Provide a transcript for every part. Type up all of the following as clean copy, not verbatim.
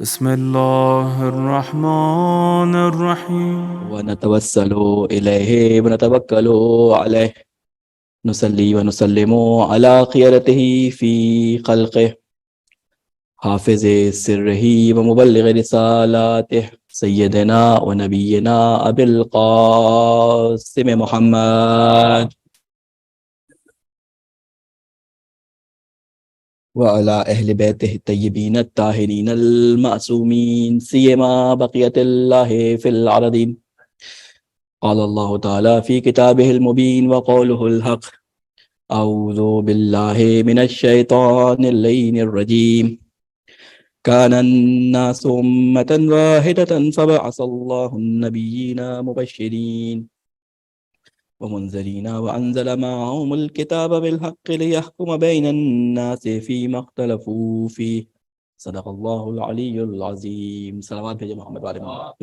بسم الله الرحمن الرحيم ونتوسل إليه ونتوكل عليه نصلي ونسلم على خيرته في خلقه حافظ سره ومبلغ رسالاته سيدنا ونبينا أبي القاسم محمد وعلى أهل بيته الطيبين الطاهرين المعصومين سيما بقية الله في الأرضين. قال الله تعالى في كتابه المبين وقوله الحق أعوذ بالله من الشيطان اللعين الرجيم كان الناس أمة واحدة فبعث الله النبيين مبشرين ومنذرين وأنزل معهم الكتاب بالحق ليحكم بين الناس فيما اختلفوا فيه صدق الله العلي العظيم. صلوات بھیجے محمد والے محمد.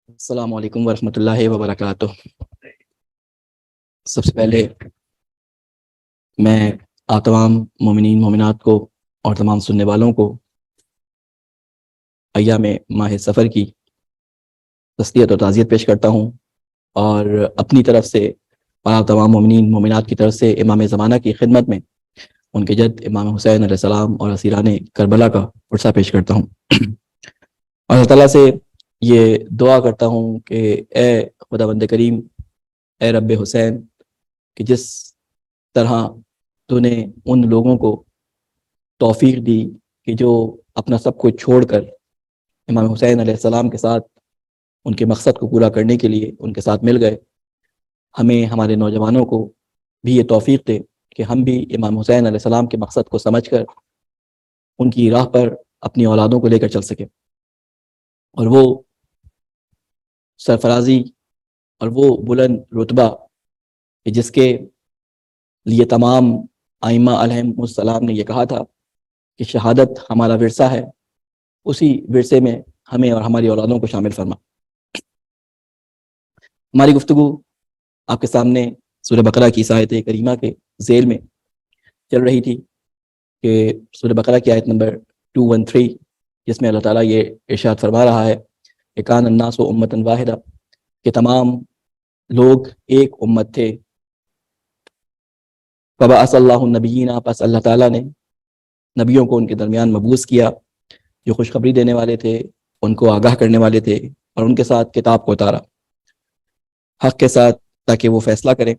السلام علیکم ورحمۃ اللہ وبرکاتہ. سب سے پہلے میں آپ تمام مومنین مومنات کو اور تمام سننے والوں کو ایام ماہ سفر کی تسلیت اور تعزیت پیش کرتا ہوں، اور اپنی طرف سے اور آپ تمام مومنین مومنات کی طرف سے امام زمانہ کی خدمت میں ان کے جد امام حسین علیہ السلام اور اسیران کربلا کا عرصہ پیش کرتا ہوں، اور اللہ تعالیٰ سے یہ دعا کرتا ہوں کہ اے خدا بند کریم، اے رب حسین، کہ جس طرح تو نے ان لوگوں کو توفیق دی کہ جو اپنا سب کچھ چھوڑ کر امام حسین علیہ السلام کے ساتھ ان کے مقصد کو پورا کرنے کے لیے ان کے ساتھ مل گئے، ہمیں ہمارے نوجوانوں کو بھی یہ توفیق دے کہ ہم بھی امام حسین علیہ السلام کے مقصد کو سمجھ کر ان کی راہ پر اپنی اولادوں کو لے کر چل سکیں، اور وہ سرفرازی اور وہ بلند رتبہ کہ جس کے لیے تمام ائمہ علیہم السلام نے یہ کہا تھا کہ شہادت ہمارا ورثہ ہے، اسی ورثے میں ہمیں اور ہماری اولادوں کو شامل فرما. ہماری گفتگو آپ کے سامنے سورہ بقرہ کی اس آیت کریمہ کے ذیل میں چل رہی تھی کہ سورہ بقرہ کی آیت نمبر 213، جس میں اللہ تعالیٰ یہ ارشاد فرما رہا ہے کہ کان الناس امۃ واحدہ، کہ تمام لوگ ایک امت تھے. فبعث اللہ النبیین، پس اللہ تعالیٰ نے نبیوں کو ان کے درمیان مبعوث کیا، جو خوشخبری دینے والے تھے، ان کو آگاہ کرنے والے تھے، اور ان کے ساتھ کتاب کو اتارا حق کے ساتھ، تاکہ وہ فیصلہ کریں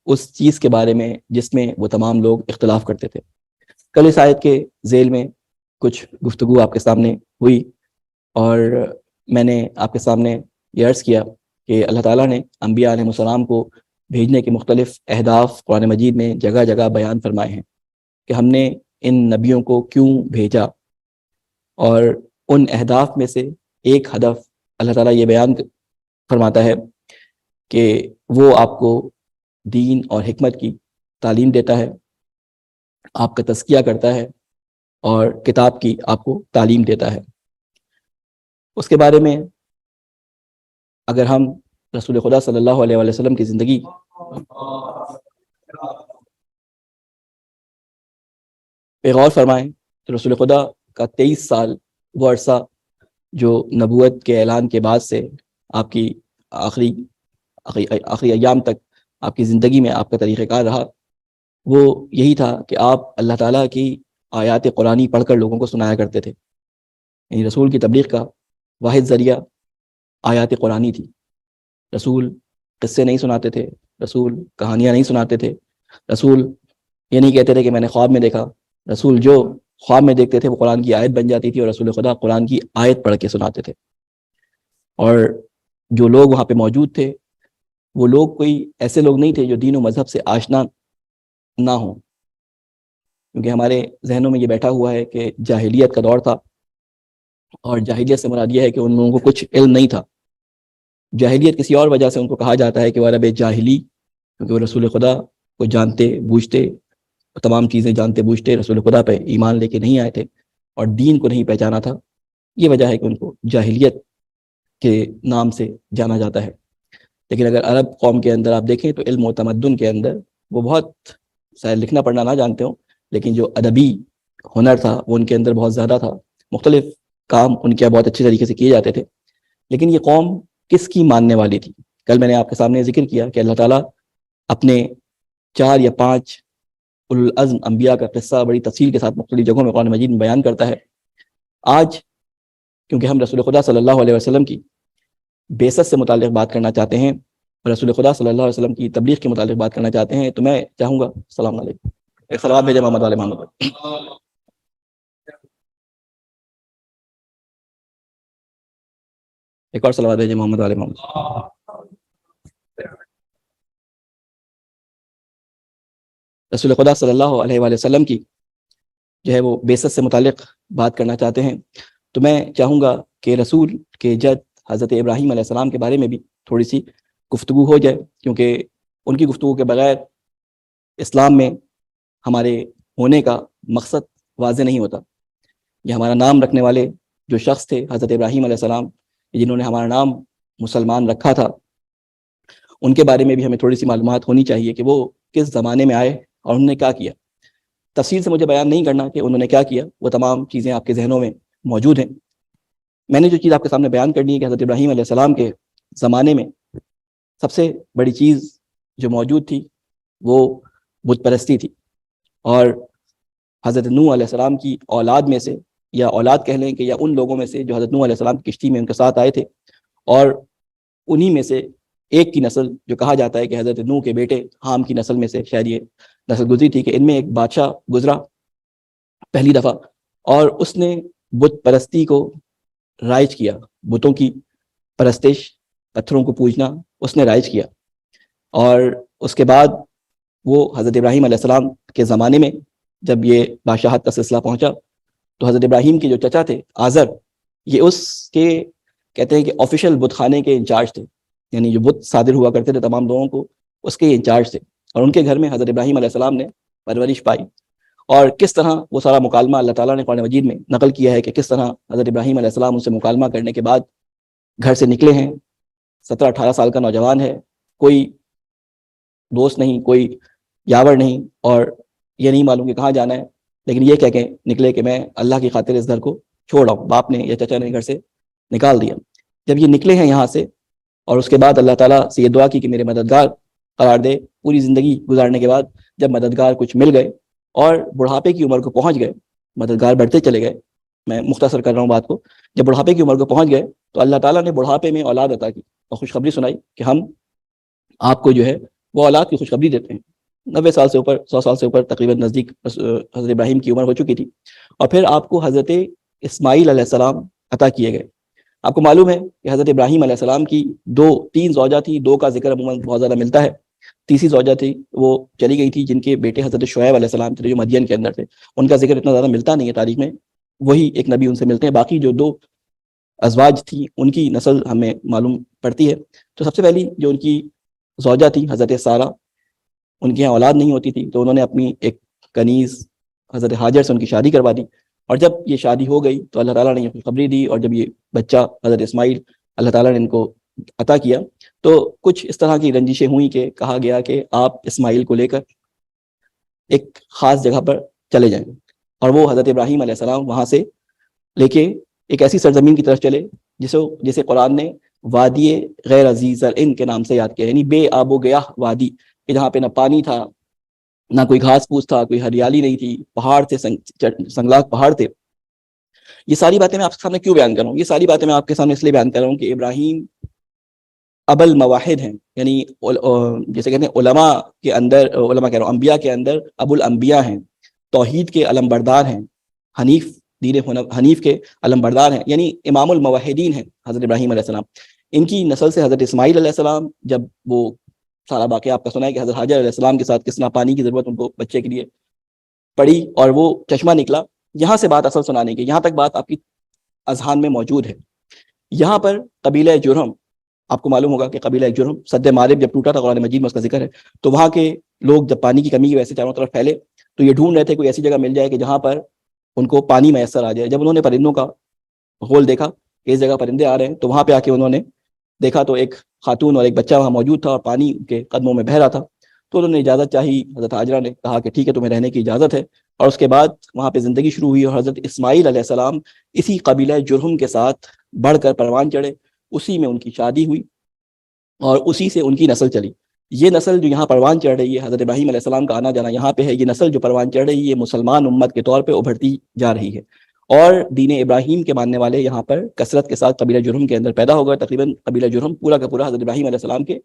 اس چیز کے بارے میں جس میں وہ تمام لوگ اختلاف کرتے تھے. کل اس آیت کے ذیل میں کچھ گفتگو آپ کے سامنے ہوئی، اور میں نے آپ کے سامنے یہ عرض کیا کہ اللہ تعالیٰ نے انبیاء علیہ السلام کو بھیجنے کے مختلف اہداف قرآن مجید میں جگہ جگہ بیان فرمائے ہیں کہ ہم نے ان نبیوں کو کیوں بھیجا، اور ان اہداف میں سے ایک ہدف اللہ تعالیٰ یہ بیان فرماتا ہے کہ وہ آپ کو دین اور حکمت کی تعلیم دیتا ہے، آپ کا تزکیہ کرتا ہے، اور کتاب کی آپ کو تعلیم دیتا ہے. اس کے بارے میں اگر ہم رسول خدا صلی اللہ علیہ وسلم کی زندگی پہ غور فرمائیں تو رسول خدا کا 23 سال وہ عرصہ جو نبوت کے اعلان کے بعد سے آپ کی آخری ایام تک آپ کی زندگی میں آپ کا طریقہ کار رہا، وہ یہی تھا کہ آپ اللہ تعالیٰ کی آیات قرآنی پڑھ کر لوگوں کو سنایا کرتے تھے. یعنی رسول کی تبلیغ کا واحد ذریعہ آیات قرآنی تھی. رسول قصے نہیں سناتے تھے، رسول کہانیاں نہیں سناتے تھے، رسول یہ نہیں کہتے تھے کہ میں نے خواب میں دیکھا. رسول جو خواب میں دیکھتے تھے وہ قرآن کی آیت بن جاتی تھی، اور رسول خدا قرآن کی آیت پڑھ کے سناتے تھے. اور جو لوگ وہاں پہ موجود تھے وہ لوگ کوئی ایسے لوگ نہیں تھے جو دین و مذہب سے آشنا نہ ہوں، کیونکہ ہمارے ذہنوں میں یہ بیٹھا ہوا ہے کہ جاہلیت کا دور تھا، اور جاہلیت سے مراد یہ ہے کہ ان لوگوں کو کچھ علم نہیں تھا. جاہلیت کسی اور وجہ سے ان کو کہا جاتا ہے کہ وہ عرب جاہلی، کیونکہ وہ رسول خدا کو جانتے بوجھتے، تمام چیزیں جانتے بوجھتے رسول خدا پہ ایمان لے کے نہیں آئے تھے اور دین کو نہیں پہچانا تھا. یہ وجہ ہے کہ ان کو جاہلیت کے نام سے جانا جاتا ہے. لیکن اگر عرب قوم کے اندر آپ دیکھیں تو علم و تمدن کے اندر وہ بہت شاید لکھنا پڑھنا نہ جانتے ہوں، لیکن جو ادبی ہنر تھا وہ ان کے اندر بہت زیادہ تھا، مختلف کام ان کے بہت اچھے طریقے سے کیے جاتے تھے۔ لیکن یہ قوم کس کی ماننے والی تھی؟ کل میں نے آپ کے سامنے ذکر کیا کہ اللہ تعالیٰ اپنے 4 یا 5 اولو العزم انبیاء کا قصہ بڑی تفصیل کے ساتھ مختلف جگہوں میں قرآن مجید میں بیان کرتا ہے۔ آج کیونکہ ہم رسول خدا صلی اللہ علیہ وسلم کی بعثت سے متعلق بات کرنا چاہتے ہیں اور رسول خدا صلی اللہ علیہ وسلم کی تبلیغ کے متعلق بات کرنا چاہتے ہیں، تو میں چاہوں گا، السلام علیکم، ایک صلوات بھیجیں محمد والے محمد پر۔ ایک اور صلوات بھیجیں محمد والے محمد۔ رسول خدا صلی اللہ علیہ وآلہ وسلم کی جو ہے وہ بعثت سے متعلق بات کرنا چاہتے ہیں، تو میں چاہوں گا کہ رسول کے جد حضرت ابراہیم علیہ السلام کے بارے میں بھی تھوڑی سی گفتگو ہو جائے، کیونکہ ان کی گفتگو کے بغیر اسلام میں ہمارے ہونے کا مقصد واضح نہیں ہوتا۔ یہ ہمارا نام رکھنے والے جو شخص تھے حضرت ابراہیم علیہ السلام، جنہوں نے ہمارا نام مسلمان رکھا تھا، ان کے بارے میں بھی ہمیں تھوڑی سی معلومات ہونی چاہیے کہ وہ کس زمانے میں آئے اور انہوں نے کیا کیا۔ تفصیل سے مجھے بیان نہیں کرنا کہ انہوں نے کیا کیا، وہ تمام چیزیں آپ کے ذہنوں میں موجود ہیں۔ میں نے جو چیز آپ کے سامنے بیان کرنی ہے کہ حضرت ابراہیم علیہ السلام کے زمانے میں سب سے بڑی چیز جو موجود تھی وہ بت پرستی تھی، اور حضرت نوح علیہ السلام کی اولاد میں سے، یا اولاد کہہ لیں کہ یا ان لوگوں میں سے جو حضرت نوح علیہ السلام کی کشتی میں ان کے ساتھ آئے تھے، اور انہی میں سے ایک کی نسل جو کہا جاتا ہے کہ حضرت نوح کے بیٹے حام کی نسل میں سے شاید یہ نسل گزری تھی، کہ ان میں ایک بادشاہ گزرا پہلی دفعہ، اور اس نے بت پرستی کو رائج کیا، بتوں کی پرستش، پتھروں کو پوجنا اس نے رائج کیا۔ اور اس کے بعد وہ حضرت ابراہیم علیہ السلام کے زمانے میں جب یہ بادشاہت کا سلسلہ پہنچا، تو حضرت ابراہیم کے جو چچا تھے آزر، یہ اس کے کہتے ہیں کہ آفیشیل بت خانے کے انچارج تھے، یعنی جو بت صادر ہوا کرتے تھے تمام لوگوں کو، اس کے انچارج تھے، اور ان کے گھر میں حضرت ابراہیم علیہ السلام نے پرورش پائی۔ اور کس طرح وہ سارا مکالمہ اللہ تعالیٰ نے قرآن مجید میں نقل کیا ہے کہ کس طرح حضرت ابراہیم علیہ السلام ان سے مکالمہ کرنے کے بعد گھر سے نکلے ہیں، 17-18 سال کا نوجوان ہے، کوئی دوست نہیں، کوئی یاور نہیں، اور یہ نہیں معلوم کہ کہاں جانا ہے، لیکن یہ کہہ کے نکلے کہ میں اللہ کی خاطر اس گھر کو چھوڑ رہا ہوں، باپ نے یا چچا نے گھر سے نکال دیا۔ جب یہ نکلے ہیں یہاں سے، اور اس کے بعد اللہ تعالیٰ سے یہ دعا کی کہ میرے مددگار قرار دے، پوری زندگی گزارنے کے بعد جب مددگار کچھ مل گئے اور بڑھاپے کی عمر کو پہنچ گئے، مددگار بڑھتے چلے گئے، میں مختصر کر رہا ہوں بات کو، جب بڑھاپے کی عمر کو پہنچ گئے تو اللہ تعالیٰ نے بڑھاپے میں اولاد عطا کی اور خوشخبری سنائی کہ ہم آپ کو جو ہے وہ اولاد کی خوشخبری دیتے ہیں۔ 90 سال سے اوپر، 100 سال سے اوپر تقریباً نزدیک حضرت ابراہیم کی عمر ہو چکی تھی، اور پھر آپ کو حضرت اسماعیل علیہ السلام عطا کیے گئے۔ آپ کو معلوم ہے کہ حضرت ابراہیم علیہ السلام کی 3 زوجہ تھی، 2 کا ذکر عموماً بہت زیادہ ملتا ہے، تیسری زوجہ تھی وہ چلی گئی تھی، جن کے بیٹے حضرت شعیب علیہ السلام تھے جو مدین کے اندر تھے، ان کا ذکر اتنا زیادہ ملتا نہیں ہے تاریخ میں، وہی ایک نبی ان سے ملتے ہیں، باقی جو 2 ازواج تھی ان کی نسل ہمیں معلوم پڑتی ہے۔ تو سب سے پہلی جو ان کی زوجہ تھی حضرت سارہ، ان کے یہاں اولاد نہیں ہوتی تھی، تو انہوں نے اپنی ایک کنیز حضرت ہاجر سے ان کی شادی کروا دی، اور جب یہ شادی ہو گئی تو اللہ تعالیٰ نے یہ خوشخبری دی، اور جب یہ بچہ حضرت اسماعیل اللہ تعالیٰ نے ان کو عطا کیا، تو کچھ اس طرح کی رنجشیں ہوئیں کہ کہا گیا کہ آپ اسماعیل کو لے کر ایک خاص جگہ پر چلے جائیں، اور وہ حضرت ابراہیم علیہ السلام وہاں سے لے کے ایک ایسی سرزمین کی طرف چلے جسے قرآن نے وادی غیر عزیز ان کے نام سے یاد کیا، یعنی بے آب و گیاہ وادی، کہ جہاں پہ نہ پانی تھا، نہ کوئی گھاس پھوس تھا، کوئی ہریالی نہیں تھی، پہاڑ تھے، سنگلاخ پہاڑ تھے۔ یہ ساری باتیں میں آپ کے سامنے کیوں بیان کر رہا ہوں؟ یہ ساری باتیں میں آپ کے سامنے اس لیے بیان کر رہا ہوں کہ ابراہیم اب المواحد ہیں، یعنی جیسے کہتے ہیں علماء کے اندر، علماء کہہ رہا ہوں انبیاء کے اندر ابو الانبیاء ہیں، توحید کے علم بردار ہیں، دین حنیف کے علم بردار ہیں، یعنی امام الموحدین ہیں حضرت ابراہیم علیہ السلام۔ ان کی نسل سے حضرت اسماعیل علیہ السلام، جب وہ سارا واقعہ آپ کا سنا ہے کہ حضرت حاجر علیہ السلام کے ساتھ کس طرح پانی کی ضرورت ان کو بچے کے لیے پڑی اور وہ چشمہ نکلا، یہاں سے بات اصل سنانے کی، یہاں تک بات آپ کی اذہان میں موجود ہے۔ یہاں پر قبیلہ جرہم، آپ کو معلوم ہوگا کہ قبیلہ جرہم سد معرب جب ٹوٹا تھا، قرآن مجید میں اس کا ذکر ہے، تو وہاں کے لوگ جب پانی کی کمی کی وجہ سے چاروں طرف پھیلے تو یہ ڈھونڈ رہے تھے کوئی ایسی جگہ مل جائے کہ جہاں پر ان کو پانی میسر آ جائے۔ جب انہوں نے پرندوں کا ہول دیکھا کہ اس جگہ پرندے آ رہے ہیں، تو وہاں پہ آ کے انہوں نے دیکھا تو ایک خاتون اور ایک بچہ وہاں موجود تھا اور پانی کے قدموں میں بہہ رہا تھا۔ تو انہوں نے اجازت چاہی، حضرت حاجرہ نے کہا کہ ٹھیک ہے تمہیں رہنے کی اجازت ہے، اور اس کے بعد وہاں پہ زندگی شروع ہوئی، اور حضرت اسماعیل علیہ السلام اسی قبیلہ جرہم کے ساتھ بڑھ کر پروان چڑھے، اسی میں ان کی شادی ہوئی اور اسی سے ان کی نسل چلی۔ یہ نسل جو یہاں پروان چڑھ رہی ہے، حضرت ابراہیم علیہ السلام کا آنا جانا یہاں پہ ہے، یہ نسل جو پروان چڑھ رہی ہے یہ مسلمان امت کے طور پہ ابھرتی جا رہی ہے، اور دین ابراہیم کے ماننے والے یہاں پر کثرت کے ساتھ قبیلہ جرہم کے اندر پیدا ہو گئے۔ تقریباً قبیلہ جرہم پورا کا پورا حضرت ابراہیم علیہ السلام کے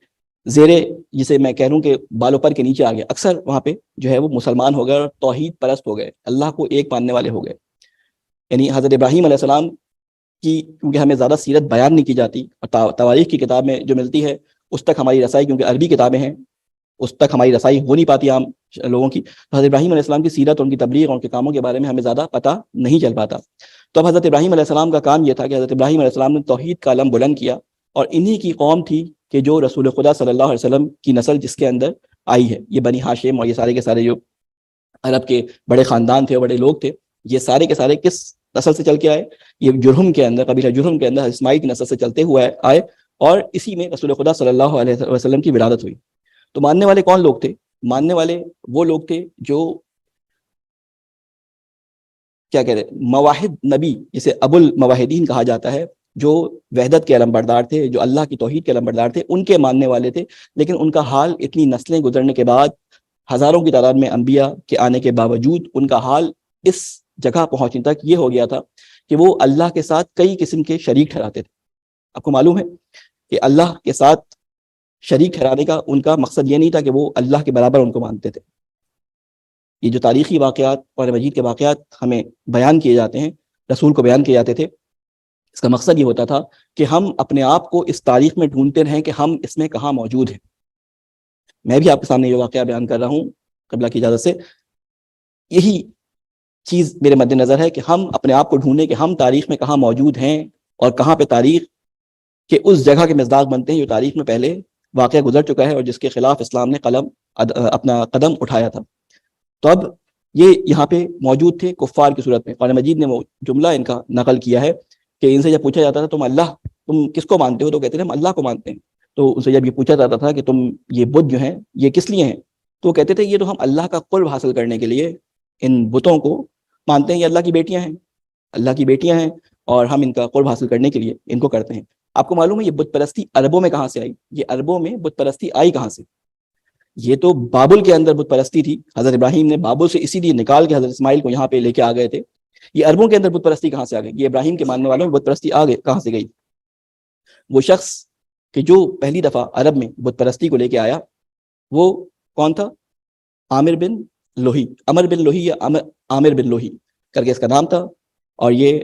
زیرے، جسے میں کہہ لوں کہ بالوں پر کے نیچے آ گیا، اکثر وہاں پہ جو ہے وہ مسلمان ہو گئے اور توحید پرست ہو گئے، اللہ کو ایک ماننے والے ہو گئے۔ یعنی حضرت ابراہیم علیہ السلام کی، کیونکہ ہمیں زیادہ سیرت بیان نہیں کی جاتی، اور تواریخ کی کتاب میں جو ملتی ہے اس تک ہماری رسائی، کیونکہ عربی کتابیں ہیں، اس تک ہماری رسائی ہو نہیں پاتی عام لوگوں کی، تو حضرت ابراہیم علیہ السلام کی سیرت، ان کی تبلیغ اور ان کے کاموں کے بارے میں ہمیں زیادہ پتہ نہیں چل پاتا۔ تو اب حضرت ابراہیم علیہ السلام کا کام یہ تھا کہ حضرت ابراہیم علیہ السلام نے توحید کا علم بلند کیا، اور انہی کی قوم تھی کہ جو رسول خدا صلی اللہ علیہ وسلم کی نسل جس کے اندر آئی ہے، یہ بنی ہاشم اور یہ سارے کے سارے جو عرب کے بڑے خاندان تھے اور بڑے لوگ تھے، یہ سارے کے سارے کس نسل سے چل کے آئے؟ یہ جرہم کے اندر، قبیلہ جرہم کے اندر اسماعیل کی نسل سے چلتے ہوئے آئے، اور اسی میں رسول خدا صلی اللہ علیہ وسلم کی ولادت ہوئی۔ تو ماننے والے کون لوگ تھے؟ ماننے والے وہ لوگ تھے جو کیا کہتے ہیں، مواحد نبی، جسے ابو المواحدین کہا جاتا ہے، جو وحدت کے علمبردار تھے، جو اللہ کی توحید کے علمبردار تھے، ان کے ماننے والے تھے۔ لیکن ان کا حال اتنی نسلیں گزرنے کے بعد، ہزاروں کی تعداد میں انبیاء کے آنے کے باوجود، ان کا حال اس جگہ پہنچنے تک یہ ہو گیا تھا کہ وہ اللہ کے ساتھ کئی قسم کے شریک ٹھہراتے تھے۔ آپ کو معلوم ہے کہ اللہ کے ساتھ شریک ٹھہرانے کا ان کا مقصد یہ نہیں تھا کہ وہ اللہ کے برابر ان کو مانتے تھے۔ یہ جو تاریخی واقعات، قرآن مجید کے واقعات ہمیں بیان کیے جاتے ہیں، رسول کو بیان کیے جاتے تھے، اس کا مقصد یہ ہوتا تھا کہ ہم اپنے آپ کو اس تاریخ میں ڈھونڈتے رہیں کہ ہم اس میں کہاں موجود ہیں۔ میں بھی آپ کے سامنے یہ واقعہ بیان کر رہا ہوں قبلہ کی اجازت سے، یہی چیز میرے مد نظر ہے کہ ہم اپنے آپ کو ڈھونڈیں کہ ہم تاریخ میں کہاں موجود ہیں، اور کہاں پہ تاریخ کے اس جگہ کے مصداق بنتے ہیں جو تاریخ میں پہلے واقعہ گزر چکا ہے اور جس کے خلاف اسلام نے اپنا قدم اٹھایا تھا۔ تو اب یہ یہاں پہ موجود تھے کفار کی صورت میں۔ قرآن مجید نے وہ جملہ ان کا نقل کیا ہے کہ ان سے جب پوچھا جاتا تھا تم کس کو مانتے ہو، تو کہتے تھے ہم اللہ کو مانتے ہیں۔ تو ان سے جب یہ پوچھا جاتا تھا کہ تم یہ بت جو ہیں یہ کس لیے ہیں، تو کہتے تھے یہ تو ہم اللہ کا قرب حاصل کرنے کے لیے ان بتوں کو مانتے ہیں، یہ اللہ کی بیٹیاں ہیں، اللہ کی بیٹیاں ہیں، اور ہم ان کا قرب حاصل کرنے کے لیے ان کو کرتے ہیں۔ آپ کو معلوم ہے یہ بت پرستی عربوں میں کہاں سے آئی؟ یہ عربوں میں بت پرستی آئی کہاں سے؟ یہ تو بابل کے اندر بت پرستی تھی، حضرت ابراہیم نے بابل سے اسی لیے نکال کے حضرت اسماعیل کو یہاں پہ لے کے آ گئے تھے۔ یہ عربوں کے اندر بت پرستی کہاں سے آ گئی؟ یہ ابراہیم کے ماننے والوں میں بت پرستی کہاں سے گئی؟ وہ شخص کہ جو پہلی دفعہ عرب میں بت پرستی کو لے کے آیا وہ کون تھا؟ عامر بن لوہی یا عامر بن لوہی کر کے اس کا نام تھا، اور یہ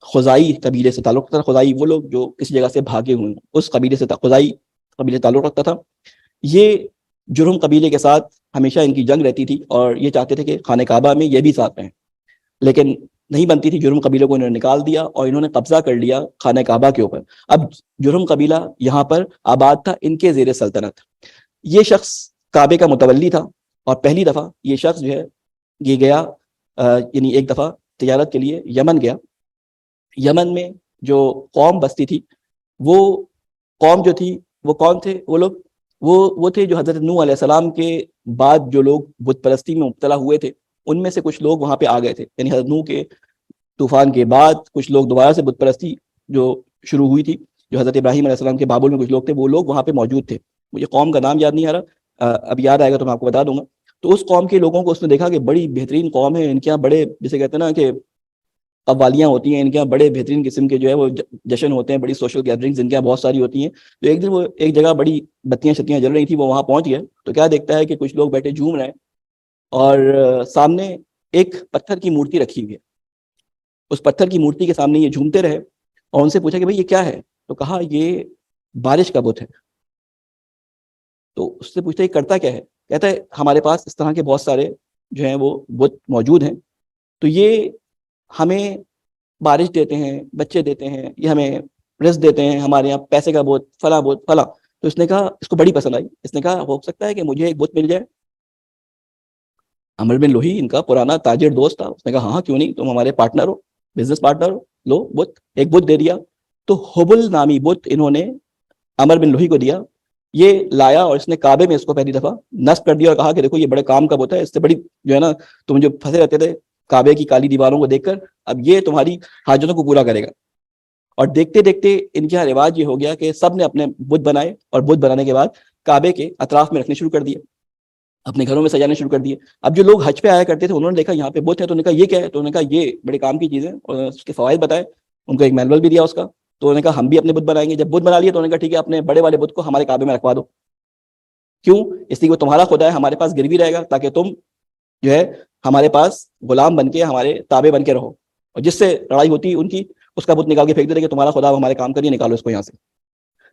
خزائی قبیلے سے تعلق تھا۔ خزائی وہ لوگ جو کسی جگہ سے بھاگے ہوئے، اس قبیلے سے خزائی قبیلے سے تعلق رکھتا تھا۔ یہ جرہم قبیلے کے ساتھ ہمیشہ ان کی جنگ رہتی تھی، اور یہ چاہتے تھے کہ خانہ کعبہ میں یہ بھی ساتھ رہیں، لیکن نہیں بنتی تھی۔ جرہم قبیلے کو انہوں نے نکال دیا اور انہوں نے قبضہ کر لیا خانہ کعبہ کے اوپر۔ اب جرہم قبیلہ یہاں پر آباد تھا ان کے زیر سلطنت۔ یہ شخص کعبے کا متولی تھا، اور پہلی دفعہ یہ شخص جو ہے یہ گیا، یعنی ایک دفعہ تجارت کے لیے یمن گیا۔ یمن میں جو قوم بستی تھی، وہ قوم جو تھی وہ کون تھے؟ وہ لوگ وہ تھے جو حضرت نوح علیہ السلام کے بعد جو لوگ بت پرستی میں مبتلا ہوئے تھے، ان میں سے کچھ لوگ وہاں پہ آ گئے تھے۔ یعنی حضرت نوح کے طوفان کے بعد کچھ لوگ دوبارہ سے بت پرستی جو شروع ہوئی تھی، جو حضرت ابراہیم علیہ السلام کے بابل میں کچھ لوگ تھے، وہ لوگ وہاں پہ موجود تھے۔ مجھے قوم کا نام یاد نہیں آ رہا، اب یاد آئے گا تو میں آپ کو بتا دوں گا۔ تو اس قوم کے لوگوں کو اس نے دیکھا کہ بڑی بہترین قوم ہے، ان کے یہاں بڑے، جسے کہتے ہیں نا کہ قوالیاں ہوتی ہیں، ان کے یہاں بڑے بہترین قسم کے جو ہے وہ جشن ہوتے ہیں، بڑی سوشل گیدرنگز ان کے یہاں بہت ساری ہوتی ہیں۔ تو ایک دن وہ ایک جگہ بڑی بتیاں شتیاں جل رہی تھی، وہ وہاں پہنچ گیا تو کیا دیکھتا ہے کہ کچھ لوگ بیٹھے جھوم رہے ہیں، اور سامنے ایک پتھر کی مورتی رکھی ہوئی ہے۔ اس پتھر کی مورتی کے سامنے یہ جھومتے رہے، اور ان سے پوچھا کہ بھئی یہ کیا ہے؟ تو کہا یہ بارش کا بت ہے۔ تو اس سے پوچھتے یہ کرتا کیا ہے؟ کہتا ہے ہمارے پاس اس طرح کے بہت سارے جو ہیں وہ بت موجود ہیں، تو یہ ہمیں بارش دیتے ہیں، بچے دیتے ہیں، یہ ہمیں رزق دیتے ہیں، ہمارے یہاں پیسے کا بت، فلاں بت فلاں۔ تو اس نے کہا، اس کو بڑی پسند آئی، اس نے کہا ہو سکتا ہے کہ مجھے ایک بت مل جائے؟ عمر بن لوہی ان کا پرانا تاجر دوست تھا، اس نے کہا ہاں کیوں نہیں، تم ہمارے پارٹنر ہو، بزنس پارٹنر ہو، لو بت۔ ایک بت دے دیا۔ تو حبل نامی بت انہوں نے عمر بن لوہی کو دیا، یہ لایا اور اس نے کعبے میں اس کو پہلی دفعہ نصب کر دیا اور کہا کہ دیکھو یہ بڑے کام کا بت ہے، اس سے بڑی جو ہے نا تم جو پھنسے رہتے تھے کعبے کی کالی دیواروں کو دیکھ کر، اب یہ تمہاری حاجتوں کو پورا کرے گا. اور دیکھتے دیکھتے ان کے یہاں رواج یہ ہو گیا کہ سب نے اپنے بت بنائے، اور بت بنانے کے بعد کعبے کے اطراف میں رکھنے شروع کر دیے، اپنے گھروں میں سجانے شروع کر دیے. اب جو لوگ حج پہ آیا کرتے تھے انہوں نے دیکھا یہاں پہ بت ہے، تو انہوں نے کہا یہ کیا ہے، تو انہوں نے کہا یہ بڑے کام کی چیز ہے، اور اس کے فوائد بتائے، ان کو ایک مینول بھی دیا اس کا. تو انہوں نے کہا ہم بھی اپنے بت بنائیں گے. جب بت بنا لیے تو انہوں نے کہا ٹھیک ہے اپنے بڑے والے بت کو ہمارے کعبے میں رکھوا دو. کیوں؟ اس لیے وہ تمہارا خدا ہے، ہمارے پاس گروی رہے گا تاکہ تم جو ہے ہمارے پاس غلام بن کے ہمارے تابع بن کے رہو. اور جس سے لڑائی ہوتی ان کی اس کا بت نکال کے پھینک دیتے کہ تمہارا خدا ہمارے کام کریے، نکالو اس کو یہاں سے.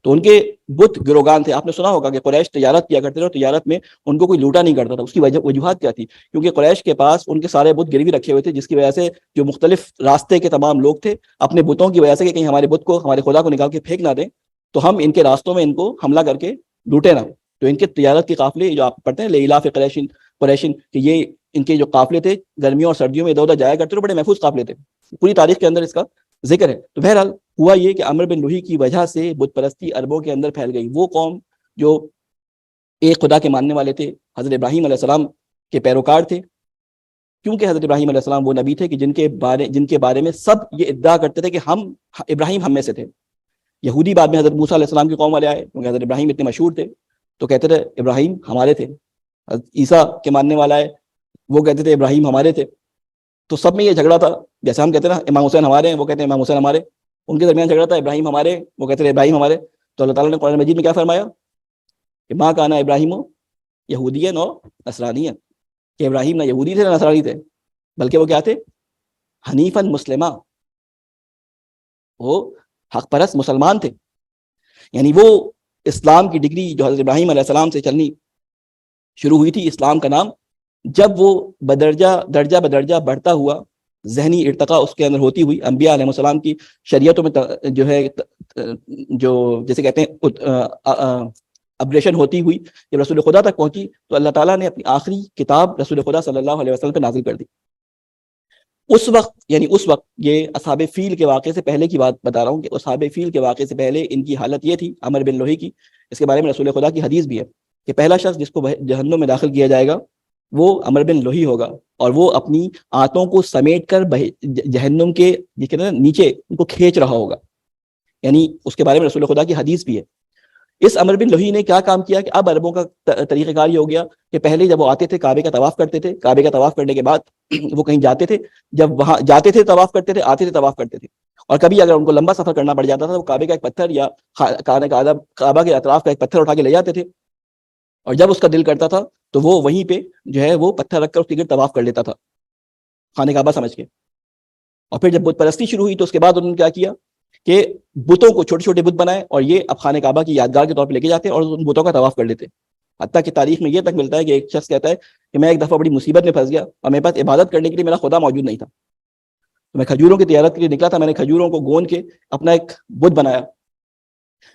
تو ان کے بت گروگان تھے. آپ نے سنا ہوگا کہ قریش تجارت کیا کرتے تھے، اور تجارت میں ان کو کوئی لوٹا نہیں کرتا تھا. اس کی وجوہات کیا تھی؟ کیونکہ قریش کے پاس ان کے سارے بت گروی رکھے ہوئے تھے، جس کی وجہ سے جو مختلف راستے کے تمام لوگ تھے اپنے بتوں کی وجہ سے کہ کہیں ہمارے بت کو ہمارے خدا کو نکال کے پھینک نہ دیں، تو ہم ان کے راستوں میں ان کو حملہ کر کے لوٹے نہ. تو ان کے تجارت کے قافلے جو آپ پڑھتے ہیں لیلاف قریشن کہ یہ ان کے جو قافلے تھے گرمیوں اور سردیوں میں ادھر ادھر جایا کرتے تھے، بڑے محفوظ قافلے تھے. پوری تاریخ کے اندر اس کا ذکر ہے. تو بہرحال ہوا یہ کہ عمرو بن لوہی کی وجہ سے بت پرستی عربوں کے اندر پھیل گئی. وہ قوم جو ایک خدا کے ماننے والے تھے، حضرت ابراہیم علیہ السلام کے پیروکار تھے، کیونکہ حضرت ابراہیم علیہ السلام وہ نبی تھے کہ جن کے بارے میں سب یہ ادعا کرتے تھے کہ ابراہیم ہم میں سے تھے. یہودی بعد میں حضرت موسیٰ علیہ السلام کی قوم والے آئے، کیونکہ حضرت ابراہیم اتنے مشہور تھے تو کہتے تھے ابراہیم ہمارے تھے. حضرت عیسیٰ کے ماننے والا ہے، وہ کہتے تھے ابراہیم ہمارے تھے. تو سب میں یہ جھگڑا تھا. جیسے ہم کہتے ہیں نا امام حسین ہمارے ہیں، وہ کہتے ہیں امام حسین ہمارے. ان کے درمیان جھگڑا تھا ابراہیم ہمارے، وہ کہتے ہیں ابراہیم ہمارے. تو اللہ تعالیٰ نے قرآن مجید میں کیا فرمایا کہ ماں کانا ابراہیم یہودین اور نصرانین، کہ ابراہیم نہ یہودی تھے نہ نصرانی تھے، بلکہ وہ کیا تھے؟ حنیفاً مسلمہ، وہ حق پرست مسلمان تھے. یعنی وہ اسلام کی ڈگری جو حضرت ابراہیم علیہ السلام سے چلنی شروع ہوئی تھی، اسلام کا نام، جب وہ درجہ بدرجہ بڑھتا ہوا، ذہنی ارتقاء اس کے اندر ہوتی ہوئی، انبیاء علیہ السلام کی شریعتوں میں جو ہے جو جیسے کہتے ہیں اپگریشن ہوتی ہوئی، جب رسول خدا تک پہنچی تو اللہ تعالیٰ نے اپنی آخری کتاب رسول خدا صلی اللہ علیہ وسلم پہ نازل کر دی. اس وقت یہ اصحاب فیل کے واقعے سے پہلے کی بات بتا رہا ہوں کہ اصحاب فیل کے واقعے سے پہلے ان کی حالت یہ تھی عمرو بن لوہی کی. اس کے بارے میں رسول خدا کی حدیث بھی ہے کہ پہلا شخص جس کو جہنم میں داخل کیا جائے گا وہ عمرو بن لوہی ہوگا، اور وہ اپنی آنتوں کو سمیٹ کر جہنم کے نیچے ان کو کھینچ رہا ہوگا. یعنی اس کے بارے میں رسول خدا کی حدیث بھی ہے. اس عمرو بن لوہی نے کیا کام کیا کہ اب عربوں کا طریقہ کار یہ ہو گیا کہ پہلے جب وہ آتے تھے کعبے کا طواف کرتے تھے، کعبے کا طواف کرنے کے بعد وہ کہیں جاتے تھے، جب وہاں جاتے تھے طواف کرتے تھے، آتے تھے طواف کرتے تھے. اور کبھی اگر ان کو لمبا سفر کرنا پڑ جاتا تھا تو کعبے کا ایک پتھر یا کعبہ کے اطراف کا ایک پتھر اٹھا کے لے جاتے تھے، اور جب اس کا دل کرتا تھا تو وہ وہیں پہ جو ہے وہ پتھر رکھ کر اس کے گرد طواف کر لیتا تھا خانہ کعبہ سمجھ کے. اور پھر جب بت پرستی شروع ہوئی تو اس کے بعد انہوں نے کیا کیا کہ بتوں کو چھوٹے چھوٹے بت بنائے، اور یہ اب خانہ کعبہ کی یادگار کے طور پہ لے کے جاتے ہیں اور ان بتوں کا طواف کر لیتے. حتیٰ کہ تاریخ میں یہ تک ملتا ہے کہ ایک شخص کہتا ہے کہ میں ایک دفعہ بڑی مصیبت میں پھنس گیا اور میرے پاس عبادت کرنے کے لیے میرا خدا موجود نہیں تھا، تو میں کھجوروں کی تجارت کے لیے نکلا تھا، میں نے کھجوروں کو گون کے اپنا ایک بت بنایا.